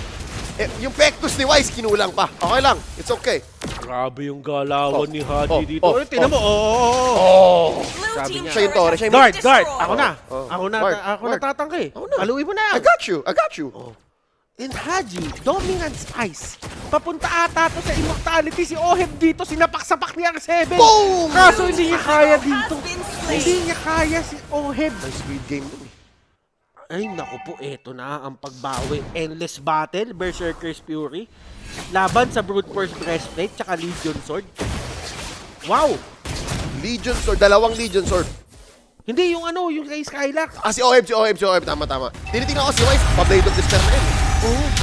Pectus ni Wise. Kinulang pa. Okay lang. It's okay. Grabe yung galawan ni Haji oh, dito. oh, Ay, tinan mo. Oh! Sabi niya. Siya yung tore. Siya yung Guard. Ako na. Oh. Ako na Guard. tatangke. Ako na. Aluin mo na. I got you. And Haji, dominance ice. Papunta ata to sa immortality. Si Oheb dito, sinapak-sapak ni R7. Boom! Kaso hindi niya kaya dito. Hindi niya kaya si Oheb. Nice speed game dun eh. Ay, naku po, eto na ang pagbawi. Endless battle, Berserker's Fury. Laban sa Brute Force Breastplate, tsaka Legion Sword. Wow! Legion Sword. Dalawang Legion Sword. Hindi, yung ano, yung kay Skylark. Si Oheb. Tama. Tinitingnan ko si Wise. Pa-Blade of Despair na yun.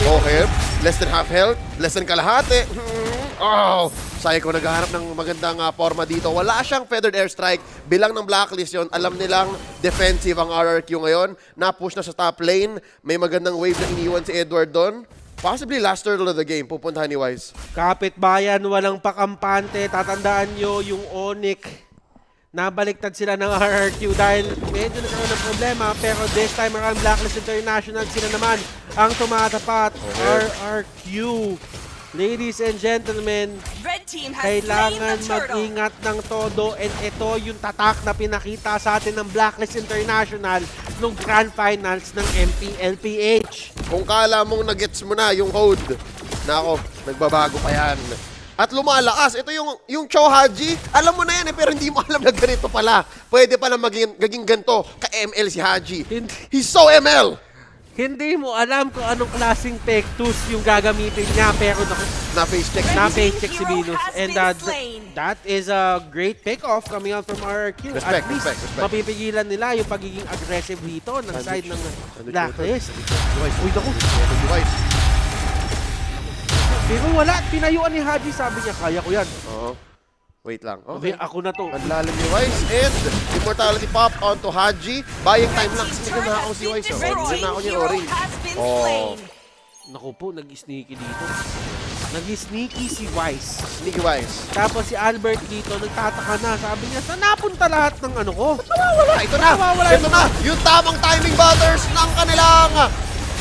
Oheb. Less than half health. Less than kalahati. Oh! Psycho naghahanap ng magandang forma dito. Wala siyang Feathered Airstrike. Bilang ng Blacklist yon, alam nilang defensive ang RRQ ngayon. Na-push na sa top lane. May magandang wave na iniwan si Edward doon. Possibly last turtle of the game. Pupuntahan ni Wise. Kapitbayan, walang pakampante. Tatandaan nyo yung Onyx. Nabaliktad sila ng RRQ dahil medyo nagkaroon ng problema. Pero this time around, Blacklist International, sila naman ang tumatapat. RRQ. Ladies and gentlemen, Red team has slain kailangan the turtle. mag-ingat ng todo, and ito yung tatak na pinakita sa atin ng Blacklist International nung Grand Finals ng Mpl PH. Kung kala mong nagets mo na yung code, nako, nagbabago pa yan. At lumalakas. Ito yung Chow Haji, alam mo na yan eh, pero hindi mo alam na ganito pala. Pwede pala maging ganito ka-ML si Haji. He's so ML! Hindi mo alam kung anong klaseng pectus yung gagamitin niya, pero Na-face check. na-face check si Hero Venus. has And been slain. that is a great pick-off coming out from RRQ. Respect, At least, respect. mapipigilan nila yung pagiging aggressive dito ng side ng Blacklist. Uy, naku. Device. Pero wala, pinayuan ni Haji, sabi niya, kaya ko yan. Oo. Wait lang. Okay, Okay. ako na to. Ang lalim ni Wise and immortality pop onto Haji. Buying time lang. Kasi hindi na ako si Wise. Hindi na ako niya orange. Oh. Naku po, nag-sneaky dito. Nag-sneaky si Wise. Sneaky Wise. Tapos si Albert dito, nagtataka na. Sabi niya, saan napunta lahat ng ano ko? Nawawala. Ito na. Nawawala Ito na. Yung tamang timing butters ng kanilang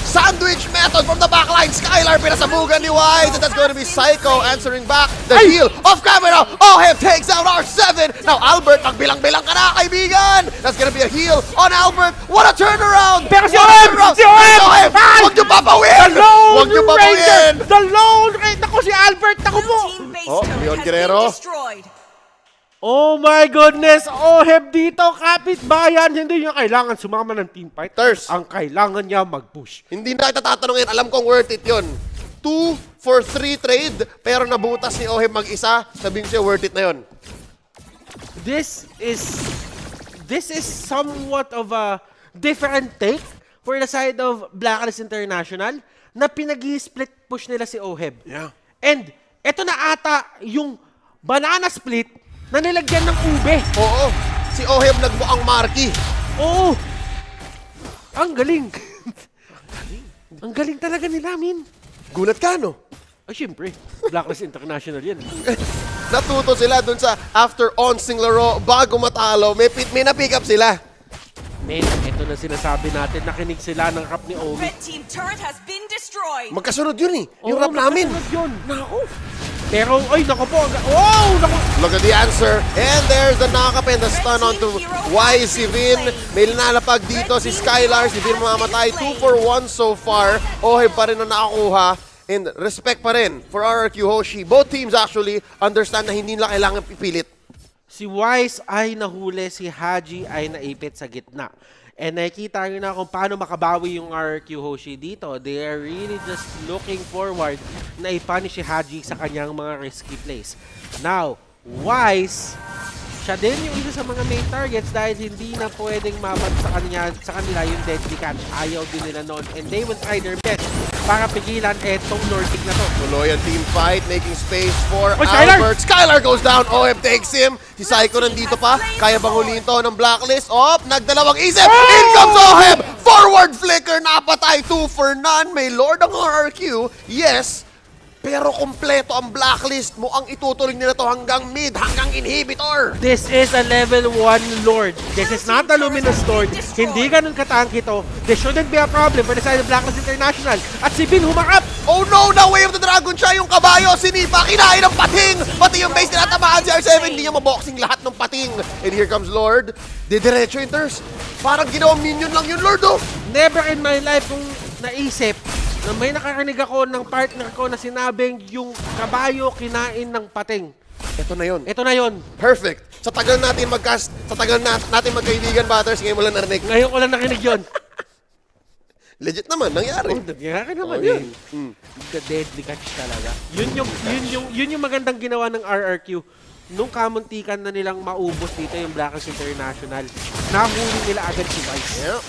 sandwich method from the backline. Skylar pinasabugan ni Wise. And that's going to be Psycho answering back. The heal of Camera. Oheb takes out R7. Now Albert, magbilang-bilang ka na, kaibigan. That's going to be a heal on Albert. What a turnaround. Pero si What a Oheb! turnaround. Si Oheb! Si Oheb! Ay! Huwag niyo papawin. Huwag niyo papawin. The Lone Ranger! Naku, si Albert, naku po! Oh, Leon Guerrero. Oh my goodness! Oheb dito, kapit-bayan! Hindi niya kailangan sumama ng teamfight. Thirst. Ang kailangan niya mag-push. Hindi na kita tatanungin. Alam kong worth it yun. 2 for 3 trade, pero nabutas ni Oheb mag-isa. Sabihin siya worth it na yun. This is somewhat of a different take for the side of Blacklist International na pinag-split push nila si Oheb. Yeah. And eto na ata yung banana split na nilagyan ng ube. Oo. Si Oheb nagmuang marky. Oo. Ang galing. Ang galing talaga nila, min. Gulat ka, no? Ay, syempre. Blacklist International yan. Natuto sila dun sa after onsing laro, bago matalo, may na-pick up sila. Men, ito na sinasabi natin. Nakinig sila ng rap ni Omi. Red team turret has been destroyed. Magkasunod yun eh. Yung Oo, rap namin. nakasunod yun. Naku. Pero, ay, naku po. Oh, naku. Look at the answer. And there's the knock-up and the stun onto Wise si Vin. May linalapag dito si Skylar. Si Vin mamamatay. 2 for 1 so far. Oheb pa rin na nakakuha. And respect pa rin for Rrq Hoshi. Both teams actually understand na hindi nila kailangan pipilit. Si Wise ay nahuli, si Haji ay naipit sa gitna. And nakikita nyo na kung paano makabawi yung Rrq Hoshi dito. They are really just looking forward na ipunish si Haji sa kanyang mga risky plays. Now, Wise, siya din yung isa sa mga main targets dahil hindi na pwedeng mamat sa kanila yung deadly catch. Ayaw din nila noon. And they will try their best para pigilan etong Nordic na to. Tuloy ang team fight, making space for Oh, Skylar! Albert. Skylar goes down. Oheb takes him. Si Psycho nandito pa. Kaya bang huliin to ng Blacklist? Nagdalawang isip. In comes Oheb! Forward flicker, napatay. 2 for none. May Lord ang RRQ. Yes. Pero kompleto ang Blacklist mo ang itutuloy nila to hanggang mid, hanggang inhibitor. This is a level 1 Lord. This is not a Luminous Lord. Hindi ganun katanki to. This shouldn't be a problem for the side of Blacklist International. At si Bin humarap. Oh no, na Way of the Dragon siya, yung kabayo, sinipa, kinain ng pating. Pati yung base nila tamaan si R7, hindi niya maboxing lahat ng pating. And here comes Lord. Didiretso yung Thirst. Parang ginawang minion lang yun, Lord, oh. Never in my life kung naisip na may nakarinig ako ng partner ko na sinabing yung kabayo kinain ng pating. Ito na yun. Ito na yon. Perfect. Sa tagal natin mag-cast, sa tagal natin magkaibigan, Batters, ngayon mo lang narinig. Ngayon ko lang nakinig yon. Legit naman, nangyari. Nangyari naman Oh, yun. The deadly catch talaga. Yun yung magandang ginawa ng RRQ. Nung kamuntikan na nilang maubos dito yung Blacklist International, nahuli nila agad si Wise. Yeah.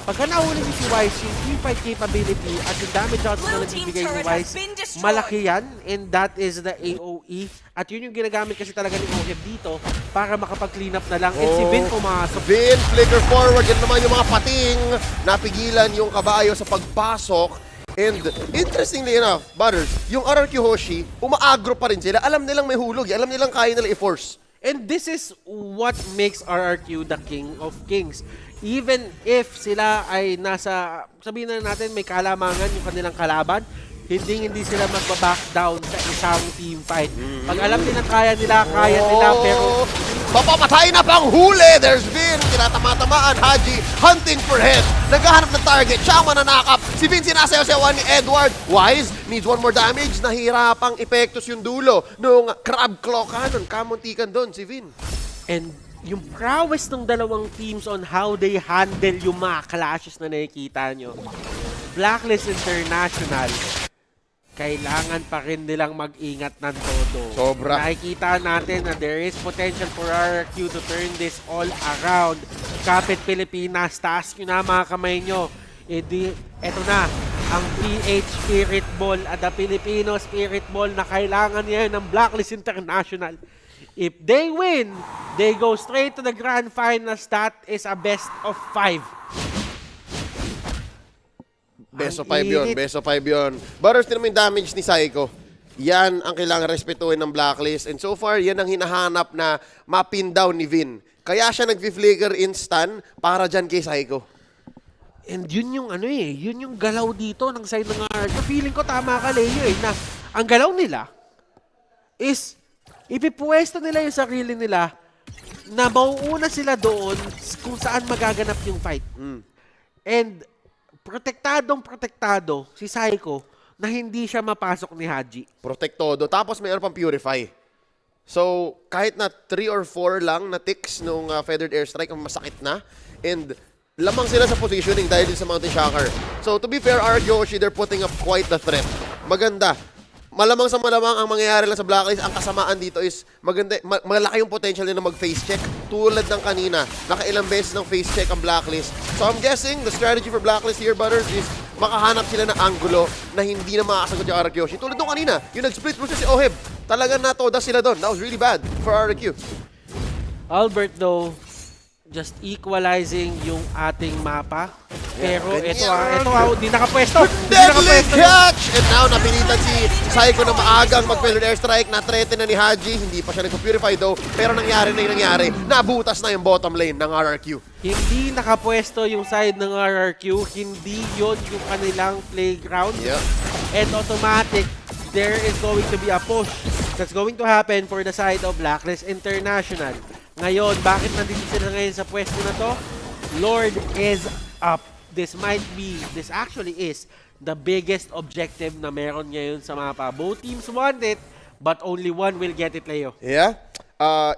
Pagka nahuli si Wise, yung teamfight capability at yung damage output na nagbibigay ni Wise, malaki yan, and that is the AOE. At yun yung ginagamit kasi talaga ni Oheb dito para makapag-clean up na lang. And si Vin pumasok. Vin, flicker forward. Yan naman yung mga pating. Napigilan yung kabayo sa pagpasok. And interestingly enough, Butters, yung Rrq Hoshi, umaagro pa rin sila. Alam nilang may hulog. Alam nilang kaya nila i-force. And this is what makes RRQ the king of kings. Even if sila ay nasa, sabihin na natin may kalamangan yung kanilang kalaban, hindi sila magbaback down sa isang team fight. Pag alam nilang kaya nila, pero Mapamatay na pang huli! There's Vin! Tinatama-tamaan, Haji hunting for head. Naghahanap ng target, siya mananakap. Si Vin sinasayaw-sayawan ni Edward. Wise needs one more damage. Nahirapang epektos yung dulo nung crab claw cannon. Kamuntikan doon si Vin. And yung prowess ng dalawang teams on how they handle yung mga clashes na nakikita nyo. Blacklist International, kailangan pa rin nilang mag-ingat ng todo. Sobra. Nakikita natin na there is potential for Rrq to turn this all around. Kapit Pilipinas, taas nyo na mga kamay nyo. Eto na, ang PH Spirit Ball at the Filipino Spirit Ball na kailangan niya ng Blacklist International. If they win, they go straight to the grand finals. That is a best of 5. Best of Ang 5 yun, init. best of 5 yun. Butters, tinan mo yung damage ni Psycho. Yan ang kailangan respetuhin ng Blacklist. And so far, yan ang hinahanap na mapin down ni Vin. Kaya siya nag-flicker in stun para dyan kay Psycho. And yun yung yun yung galaw dito ng side ng Rrq. Feeling ko tama ka, Leo, na ang galaw nila is ipipuwesto nila yung sarili nila na mauuna sila doon kung saan magaganap yung fight. And protektado si Psycho na hindi siya mapasok ni Haji. Protect todo. Tapos mayroon pang Purify. So, kahit na 3 or 4 lang na ticks nung Feathered Airstrike, masakit na. And lamang sila sa positioning dahil din sa Mountain Shocker. So, to be fair, Rrq Hoshi, they're putting up quite the threat. Maganda. Malamang sa malamang ang mangyayari lang sa Blacklist, ang kasamaan dito is maganda, malaki yung potential nila mag-face check. Tulad ng kanina, nakailang beses ng face check ang Blacklist. So, I'm guessing the strategy for Blacklist here, Butters, is makahanap sila ng angulo na hindi na makakasagot yung Rrq Hoshi. Tulad nung kanina, yung nag-split versus si Oheb. Talagang natoda sila doon. That was really bad for Rrq. Albert though, just equalizing yung ating mapa. Pero ito di nakapwesto. Deadly catch! And now, napilitan si Psycho na maagang mag-failed airstrike. Na-threaten na ni Haji. Hindi pa siya nag-purify though. Pero nangyari na yung nangyari. Nabutas na yung bottom lane ng Rrq. Hindi nakapwesto yung side ng Rrq. Hindi yon yung kanilang playground. Yeah. And automatic, there is going to be a push that's going to happen for the side of Blacklist International. Ngayon, bakit nandito sila ngayon sa pwesto na to? Lord is up. This actually is the biggest objective na meron ngayon sa mapa. Both teams want it, but only one will get it, Leo. Yeah.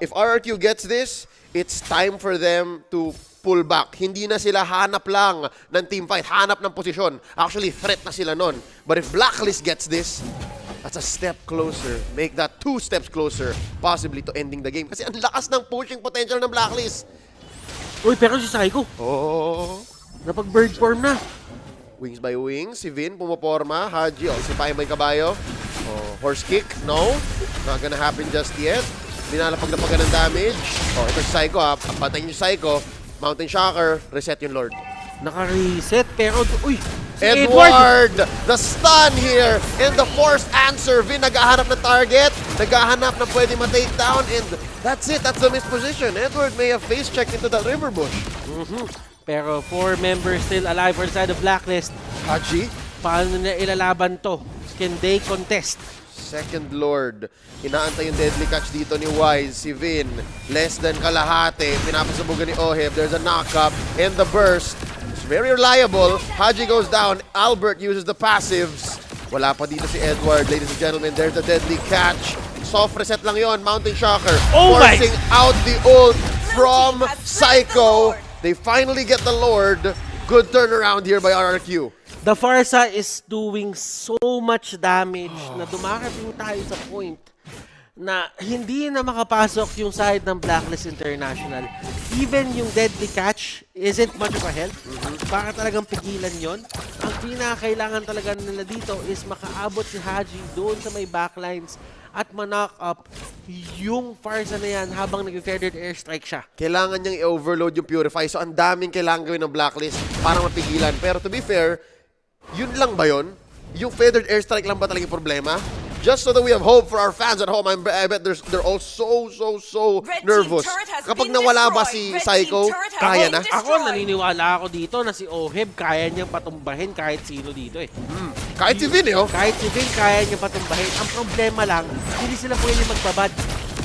If Rrq gets this, it's time for them to pull back. Hindi na sila hanap lang ng team fight, hanap ng posisyon. Actually, threat na sila nun. But if Blacklist gets this, that's a step closer. Make that 2 steps closer, possibly to ending the game. Kasi ang lakas ng pushing potential ng Blacklist. Uy, pero si Psycho, Oh. napag-bird form na. Wings by wings, si Vin pumaporma, Haji, si Pai may kabayo. Oh, horse kick, no. Not gonna happen just yet. Binalapag-lapagan ng damage. Oh, ito si Psycho ha. Patayin niyo si Psycho. Mountain Shocker, reset yung Lord. Naka-reset, pero uy, si Edward! The stun here! And the forced answer. Vin naghahanap ng target. Naghahanap na pwede ma-take down. And that's it. That's the missed position. Edward may have face checked into that river bush. Pero 4 members still alive for the side of Blacklist. Haji? Paano nila ilalaban to? Can they contest? Second Lord. Inaantay yung deadly catch dito ni Wise. Si Vin, less than kalahati. Pinapasabugan ni Oheb. There's a knock-up. And the burst. It's very reliable. Haji goes down. Albert uses the passives. Wala pa dito si Edward. Ladies and gentlemen, there's the deadly catch. Soft reset lang yon. Mountain Shocker. Oh my! Forcing out the ult from Psycho. They finally get the Lord. Good turnaround here by Rrq. The Farsa is doing so much damage na dumarating tayo sa point na hindi na makapasok yung side ng Blacklist International. Even yung deadly catch isn't much of a help. Para talagang pigilan yon. Ang pinakailangan talaga nila dito is makaabot si Haji doon sa may backlines at ma-knock up yung Farsa na yan habang nag-feathered airstrike siya. Kailangan niyang i-overload yung Purify. So, ang daming kailangan gawin ng Blacklist para mapigilan. Pero to be fair, yun lang ba yun? Yung feathered airstrike lang ba talaga yung problema? Just so that we have hope for our fans at home, I bet they're all so nervous. Kapag nawala ba si Psycho, kaya na? Ako, naniniwala ako dito na si Oheb kaya niyang patumbahin kahit sino dito eh. Kahit si Vin, oh. Kahit si Vin, kaya niyang patumbahin. Ang problema lang, hindi sila pwede magbabad.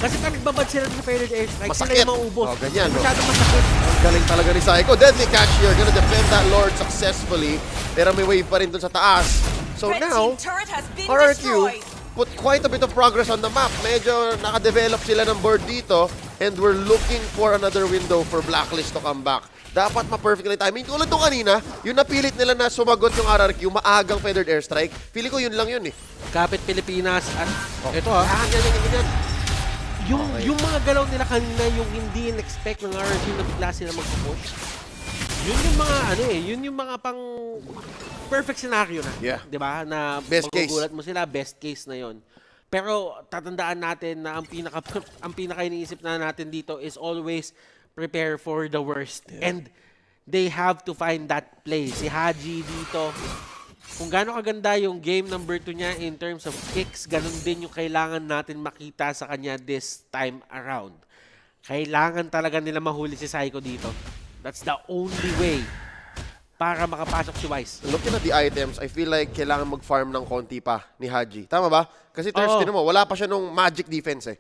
Kasi pag nagbabad sila sa feathered airstrike, sila Masakit. yung maubos. Oh, ganyan, no? Masyadong masakit. Ang galing talaga ni Psycho. Deadly catch here. Gonna defend that Lord successfully. Pero may wave pa rin dun sa taas. So now, Rrq put quite a bit of progress on the map. Medyo nakadevelop sila ng board dito. and we're looking for another window for Blacklist to come back. Dapat ma-perfectly timing. Tulad nung kanina, yung napilit nila na sumagot yung RRQ, maagang feathered airstrike. Feeling ko yun lang yun eh. Kapit Pilipinas at ito ganyan. Yung mga galaw nila kanina, yung hindi in-expect ng RRQ na bigla sila mag-push. Yun yung mga yun yung mga pang perfect scenario na. Yeah. 'Di ba? Na Best case. magugulat mo sila, best case na 'yon. Pero tatandaan natin na ang pinaka iniisip na natin dito is always prepare for the worst. Yeah. And they have to find that play. Si Haji dito, kung gaano kaganda yung game number 2 niya in terms of kicks, ganun din yung kailangan natin makita sa kanya this time around. Kailangan talaga nila mahuli si Psycho dito. That's the only way para makapasok si Wise. Looking at the items, I feel like kailangan mag-farm ng konti pa ni Haji. Tama ba? Kasi Thursday mo, wala pa siya nung magic defense eh.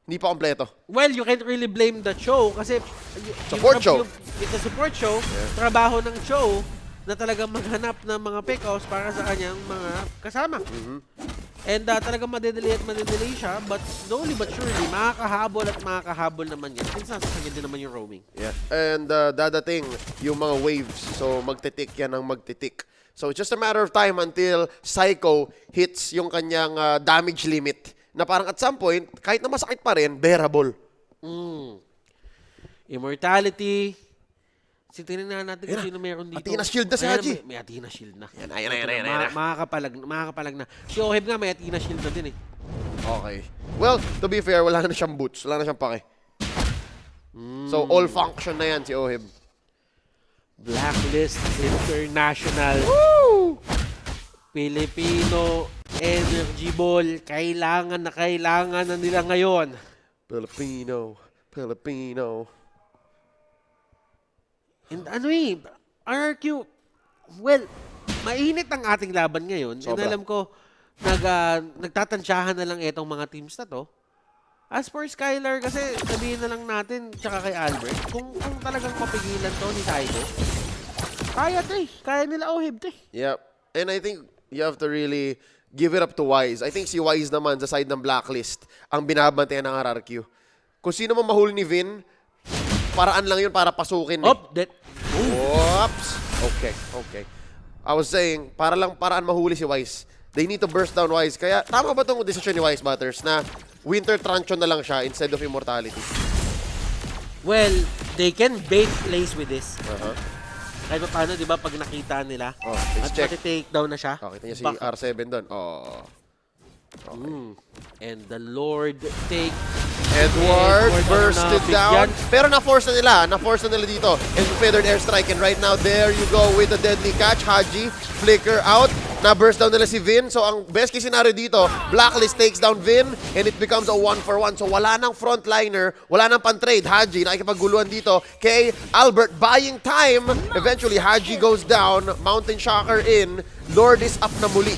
Hindi pa kompleto. Well, you can't really blame the show kasi Support show. It's a support show. Trabaho ng show na talagang maghanap ng mga pick-offs para sa kanyang mga kasama. And talagang madedelay siya, but slowly but surely, makakahabol naman yan. Since nasa kanya din naman yung roaming. Yeah. And dadating yung mga waves. So magtitik yan ng magtitik. So it's just a matter of time until Psycho hits yung kanyang damage limit. Na parang at some point, kahit na masakit pa rin, bearable. Immortality. Tingnan natin kung sino meron dito. Athena shield na si Haji. May Athena shield na. Yan. Makakapalag na. Si Oheb nga may Athena shield na din eh. Okay. Well, to be fair, wala na siyang boots. Wala na siyang pake. So, all function na yan si Oheb. Blacklist International. Woo! Filipino Energy Ball. Kailangan na nila ngayon. Filipino. And RRQ, well, mainit ang ating laban ngayon. Sobra. And alam ko, nagtatansyahan na lang itong mga teams na to. As for Skylar, kasi sabihin na lang natin, tsaka kay Albert, kung talagang mapigilan to ni Taido, kaya nila Ohib to. Yep. And I think you have to really give it up to Wise. I think si Wise naman, sa side ng Blacklist, ang binabantayan ng RRQ. Kung sino man mahuli ni Vin, paraan lang yun para pasukin. Oops. Okay. I was saying, paraan mahuli si Wise. They need to burst down Wise. Kaya, tama ba itong decision ni Wise Butters na Winter Truncheon na lang siya instead of Immortality? Well, they can bait plays with this. Uh-huh. Kahit pa paano, di ba, pag nakita nila, let's at check. mati-take down na siya. Kita niya si R7 doon. Okay. And the Lord take Edward bursted down. Pero na-force na nila dito. And feathered airstrike. And right now, there you go with the deadly catch. Haji, flicker out. Na-burst down nila si Vin. So, ang best case scenario dito, Blacklist takes down Vin and it becomes a 1-for-1. So, wala nang frontliner, wala nang pan-trade. Haji, nakikipaguluhan dito kay Albert, buying time. Eventually, Haji goes down. Mountain Shocker in. Lord is up na muli.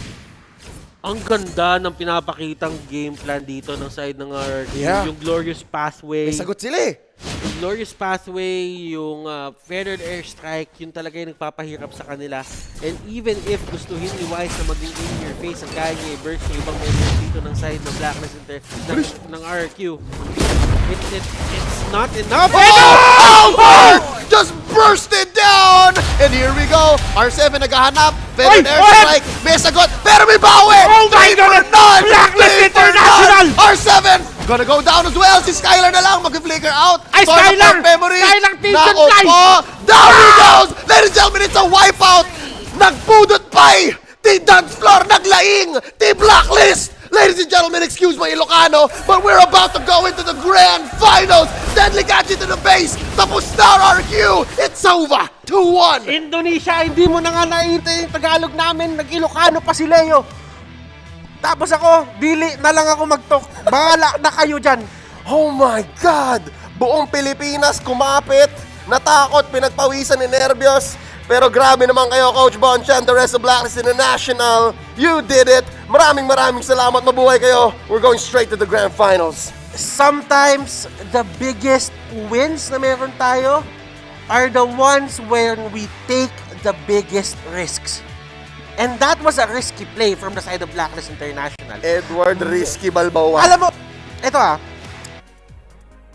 Ang ganda ng pinapakitang game plan dito ng side ng RRQ. Yeah. Yung Glorious Pathway. May sagot sila eh. Yung Glorious Pathway, yung feathered airstrike, yun talaga yung nagpapahirap sa kanila. And even if gustuhin ni Wise na maging in your face at kaya niya i-burst yung ibang members dito ng side ng Blacklist ng RRQ, it's not enough. Albert just bursted down! And here we go. R7 naghahanap. Feathered airstrike. May sagot. Pero may bawi! Oh my God! Blacklist International! R7 gonna go down as well. Si Skylar na lang mag-flicker out. Ay, Skylar! Memory. Skylar, Pigeon Nako Fly! po. Down he goes! Ladies and gentlemen, it's a wipeout! Nagpudot pa'y! Ti dance floor naglaing! Ti Blacklist! Ladies and gentlemen, excuse my Ilocano, but we're about to go into the grand finals! Deadly catch into the base! Tapos na RRQ! It's over! 2-1! Indonesia, hindi mo na nga nakita yung Tagalog namin. Nag-Ilocano pa si Leo. Tapos ako, dili na lang ako mag-talk. Bahala na kayo dyan. Oh my God! Buong Pilipinas kumapit, natakot, pinagpawisan ni nervyos. Pero grabe naman kayo, Coach Boncha and the rest of Blacklist International. You did it! Maraming salamat, mabuhay kayo. We're going straight to the grand finals. Sometimes, the biggest wins na meron tayo are the ones where we take the biggest risks. And that was a risky play from the side of Blacklist International. Edward Risky Balbawa. Alam mo, ito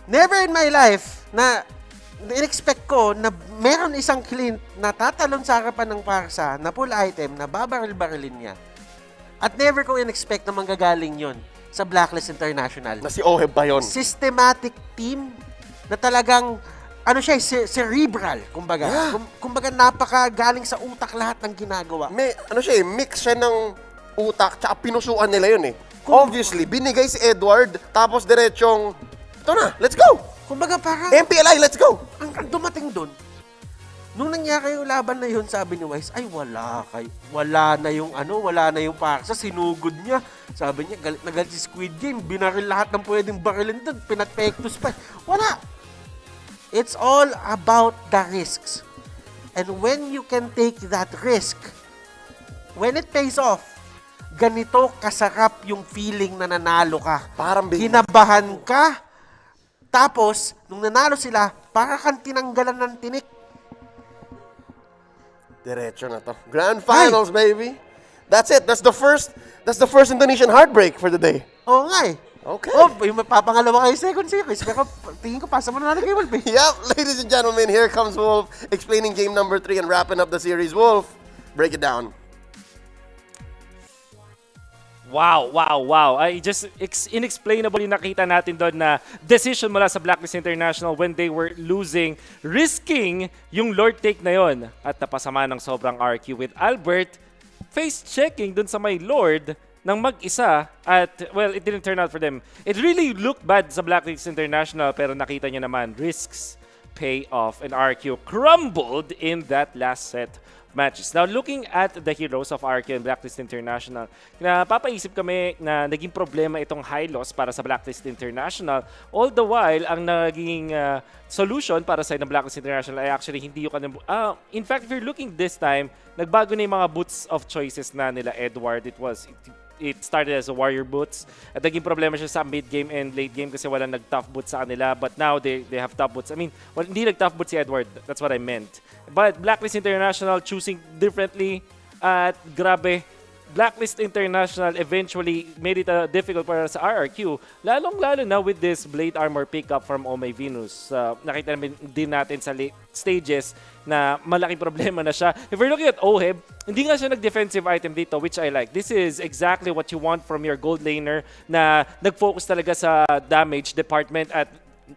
Never in my life na in-expect ko na meron isang Clint na tatalon sa harapan ng Parsa na full item na babaril-barilin niya. At never ko in-expect na manggagaling yon sa Blacklist International. Na si Oheb pa yun. Systematic team na talagang ano siya, cerebral, kumbaga. Yeah. Kumbaga napakagaling sa utak lahat ng ginagawa. May, ano siya mix siya ng utak tsaka pinusuan nila yun Obviously, binigay si Edward, tapos diretsong, ito na, let's go! Kumbaga parang, MPLI, let's go! ang dumating dun, nung nangyari yung laban na yun, sabi ni Wise, ay wala na yung Parsa, sinugod niya. Sabi niya, galit na galit si Squid Game, binaril lahat ng pwedeng barilin dun, pinagpektos pa. Wala! It's all about the risks. And when you can take that risk, when it pays off, ganito kasarap yung feeling na nanalo ka. Parang kinabahan ka, tapos, nung nanalo sila, para kang tinanggalan ng tinik. Diretso na to. Grand Finals, baby! That's it. That's the first Indonesian heartbreak for the day. Oo nga Okay. Oh, yung papangalawa kayo second series. Pero tingin ko, pasa mo na kay Wolf Yep, ladies and gentlemen, here comes Wolf explaining game number 3 and wrapping up the series. Wolf, break it down. Wow. Ay, just inexplainable yung nakita natin doon na decision mula sa Blacklist International when they were losing, risking yung Lord take na yon. At napasama ng sobrang RQ with Albert face-checking doon sa may Lord ng mag-isa at, well, it didn't turn out for them. It really looked bad sa Blacklist International pero nakita niya naman, risks pay off and RQ crumbled in that last set matches. Now, looking at the heroes of RQ and Blacklist International, napapaisip kami na naging problema itong high loss para sa Blacklist International. All the while, ang naging solution para sa ng Blacklist International ay actually hindi yung kanang... in fact, if you're looking this time, nagbago na yung mga boots of choices na nila Edward. It started as a warrior boots at naging problema siya sa mid-game and late game kasi walang nag-tough boots sa kanila, but now they have tough boots. I mean, hindi nag-tough boots si Edward. That's what I meant. But Blacklist International choosing differently at grabe, Blacklist International eventually made it difficult para sa RRQ, lalong-lalo na with this Blade Armor pickup from Oh My Venus. Nakita namin din natin sa late stages na malaking problema na siya. If we're looking at Oheb, hindi nga siya nag-defensive item dito, which I like. This is exactly what you want from your gold laner na nag-focus talaga sa damage department at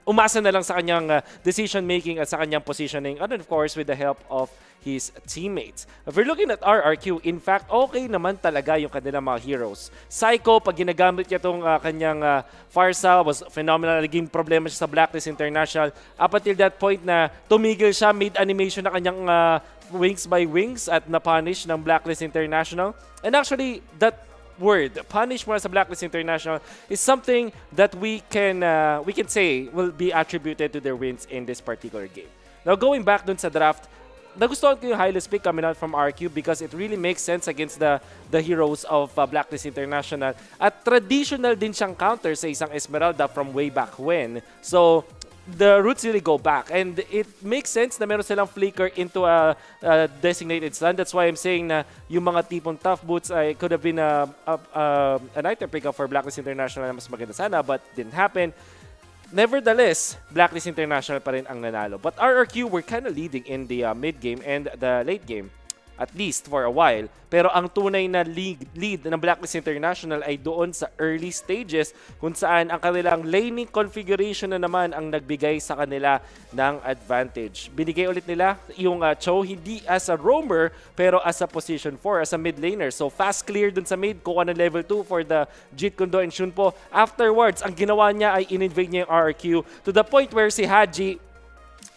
umasa na lang sa kanyang decision-making at sa kanyang positioning, and of course, with the help of his teammates. If we're looking at RRQ, in fact, okay naman talaga yung kanilang mga heroes. Psycho, pag ginagamit niya itong kanyang Farsa, was phenomenal. Naging problema siya sa Blacklist International. Up until that point na tumigil siya, made animation na kanyang wings by wings at na-punish ng Blacklist International. And actually, that word, punish mula sa Blacklist International, is something that we can say will be attributed to their wins in this particular game. Now, going back dun sa draft, nagustuhan ko yung Hylos pick coming out from RQ because it really makes sense against the heroes of Blacklist International. At traditional din siyang counter sa isang Esmeralda from way back when. So, the roots really go back. And it makes sense na meron silang flicker into a designated stun. That's why I'm saying na yung mga tipong tough boots ay could have been an item pickup for Blacklist International na mas maganda sana, but didn't happen. Nevertheless, Blacklist International pa rin ang nanalo. But RRQ were kind of leading in the mid-game and the late game, at least for a while. Pero ang tunay na lead ng Blacklist International ay doon sa early stages kung saan ang kanilang laning configuration na naman ang nagbigay sa kanila ng advantage. Binigay ulit nila yung Cho hindi as a roamer pero as a position 4, as a mid laner. So fast clear dun sa mid, kuha ng level 2 for the Jeet Kune Do and Shunpo. Afterwards, ang ginawa niya ay in-invade niya yung RRQ to the point where si Haji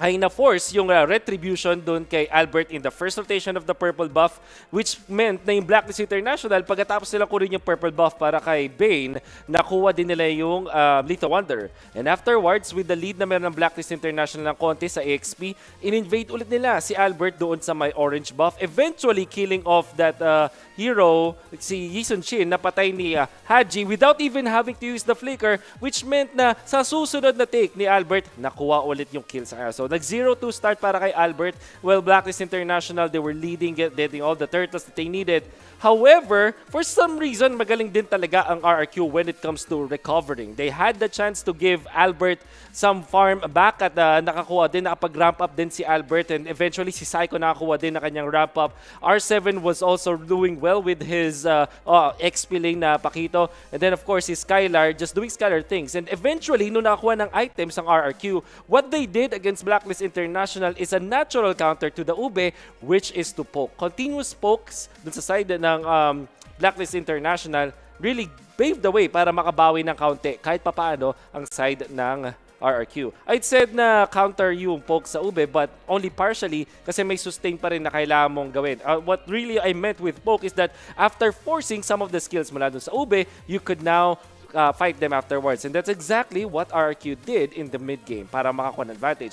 ay na-force yung retribution doon kay Albert in the first rotation of the purple buff, which meant na yung Blacklist International, pagkatapos nila kunin yung purple buff para kay Bane, nakuha din nila yung Lethal Wonder. And afterwards, with the lead na meron ng Blacklist International ng konti sa EXP, in-invade ulit nila si Albert doon sa may orange buff, eventually killing off that hero, si Yisun Shin, na patay ni Haji without even having to use the flicker, which meant na sa susunod na take ni Albert, nakuha ulit yung kill sa kanya. So Like 0-2 start para kay Albert. Well, Blacklist International, they were leading, getting all the turtles that they needed. However, for some reason, magaling din talaga ang RRQ when it comes to recovering. They had the chance to give Albert some farm back at nakakuha din, nakapag-ramp up din si Albert, and eventually si Psycho nakakuha din na kanyang ramp up. R7 was also doing well with his XP lane na Pakito. And then of course si Skylar just doing Skylar things. And eventually, nung nakakuha ng items ang RRQ, what they did against Blacklist International is a natural counter to the Ube, which is to poke. Continuous pokes dun sa side ng Blacklist International really paved the way para makabawi ng kaunti kahit papaano ang side ng RRQ. I'd said na counter yung poke sa Ube but only partially kasi may sustain pa rin na kailangan mong gawin. What really I meant with poke is that after forcing some of the skills mula dun sa Ube, you could now fight them afterwards. And that's exactly what RRQ did in the mid game para makakuha ng advantage.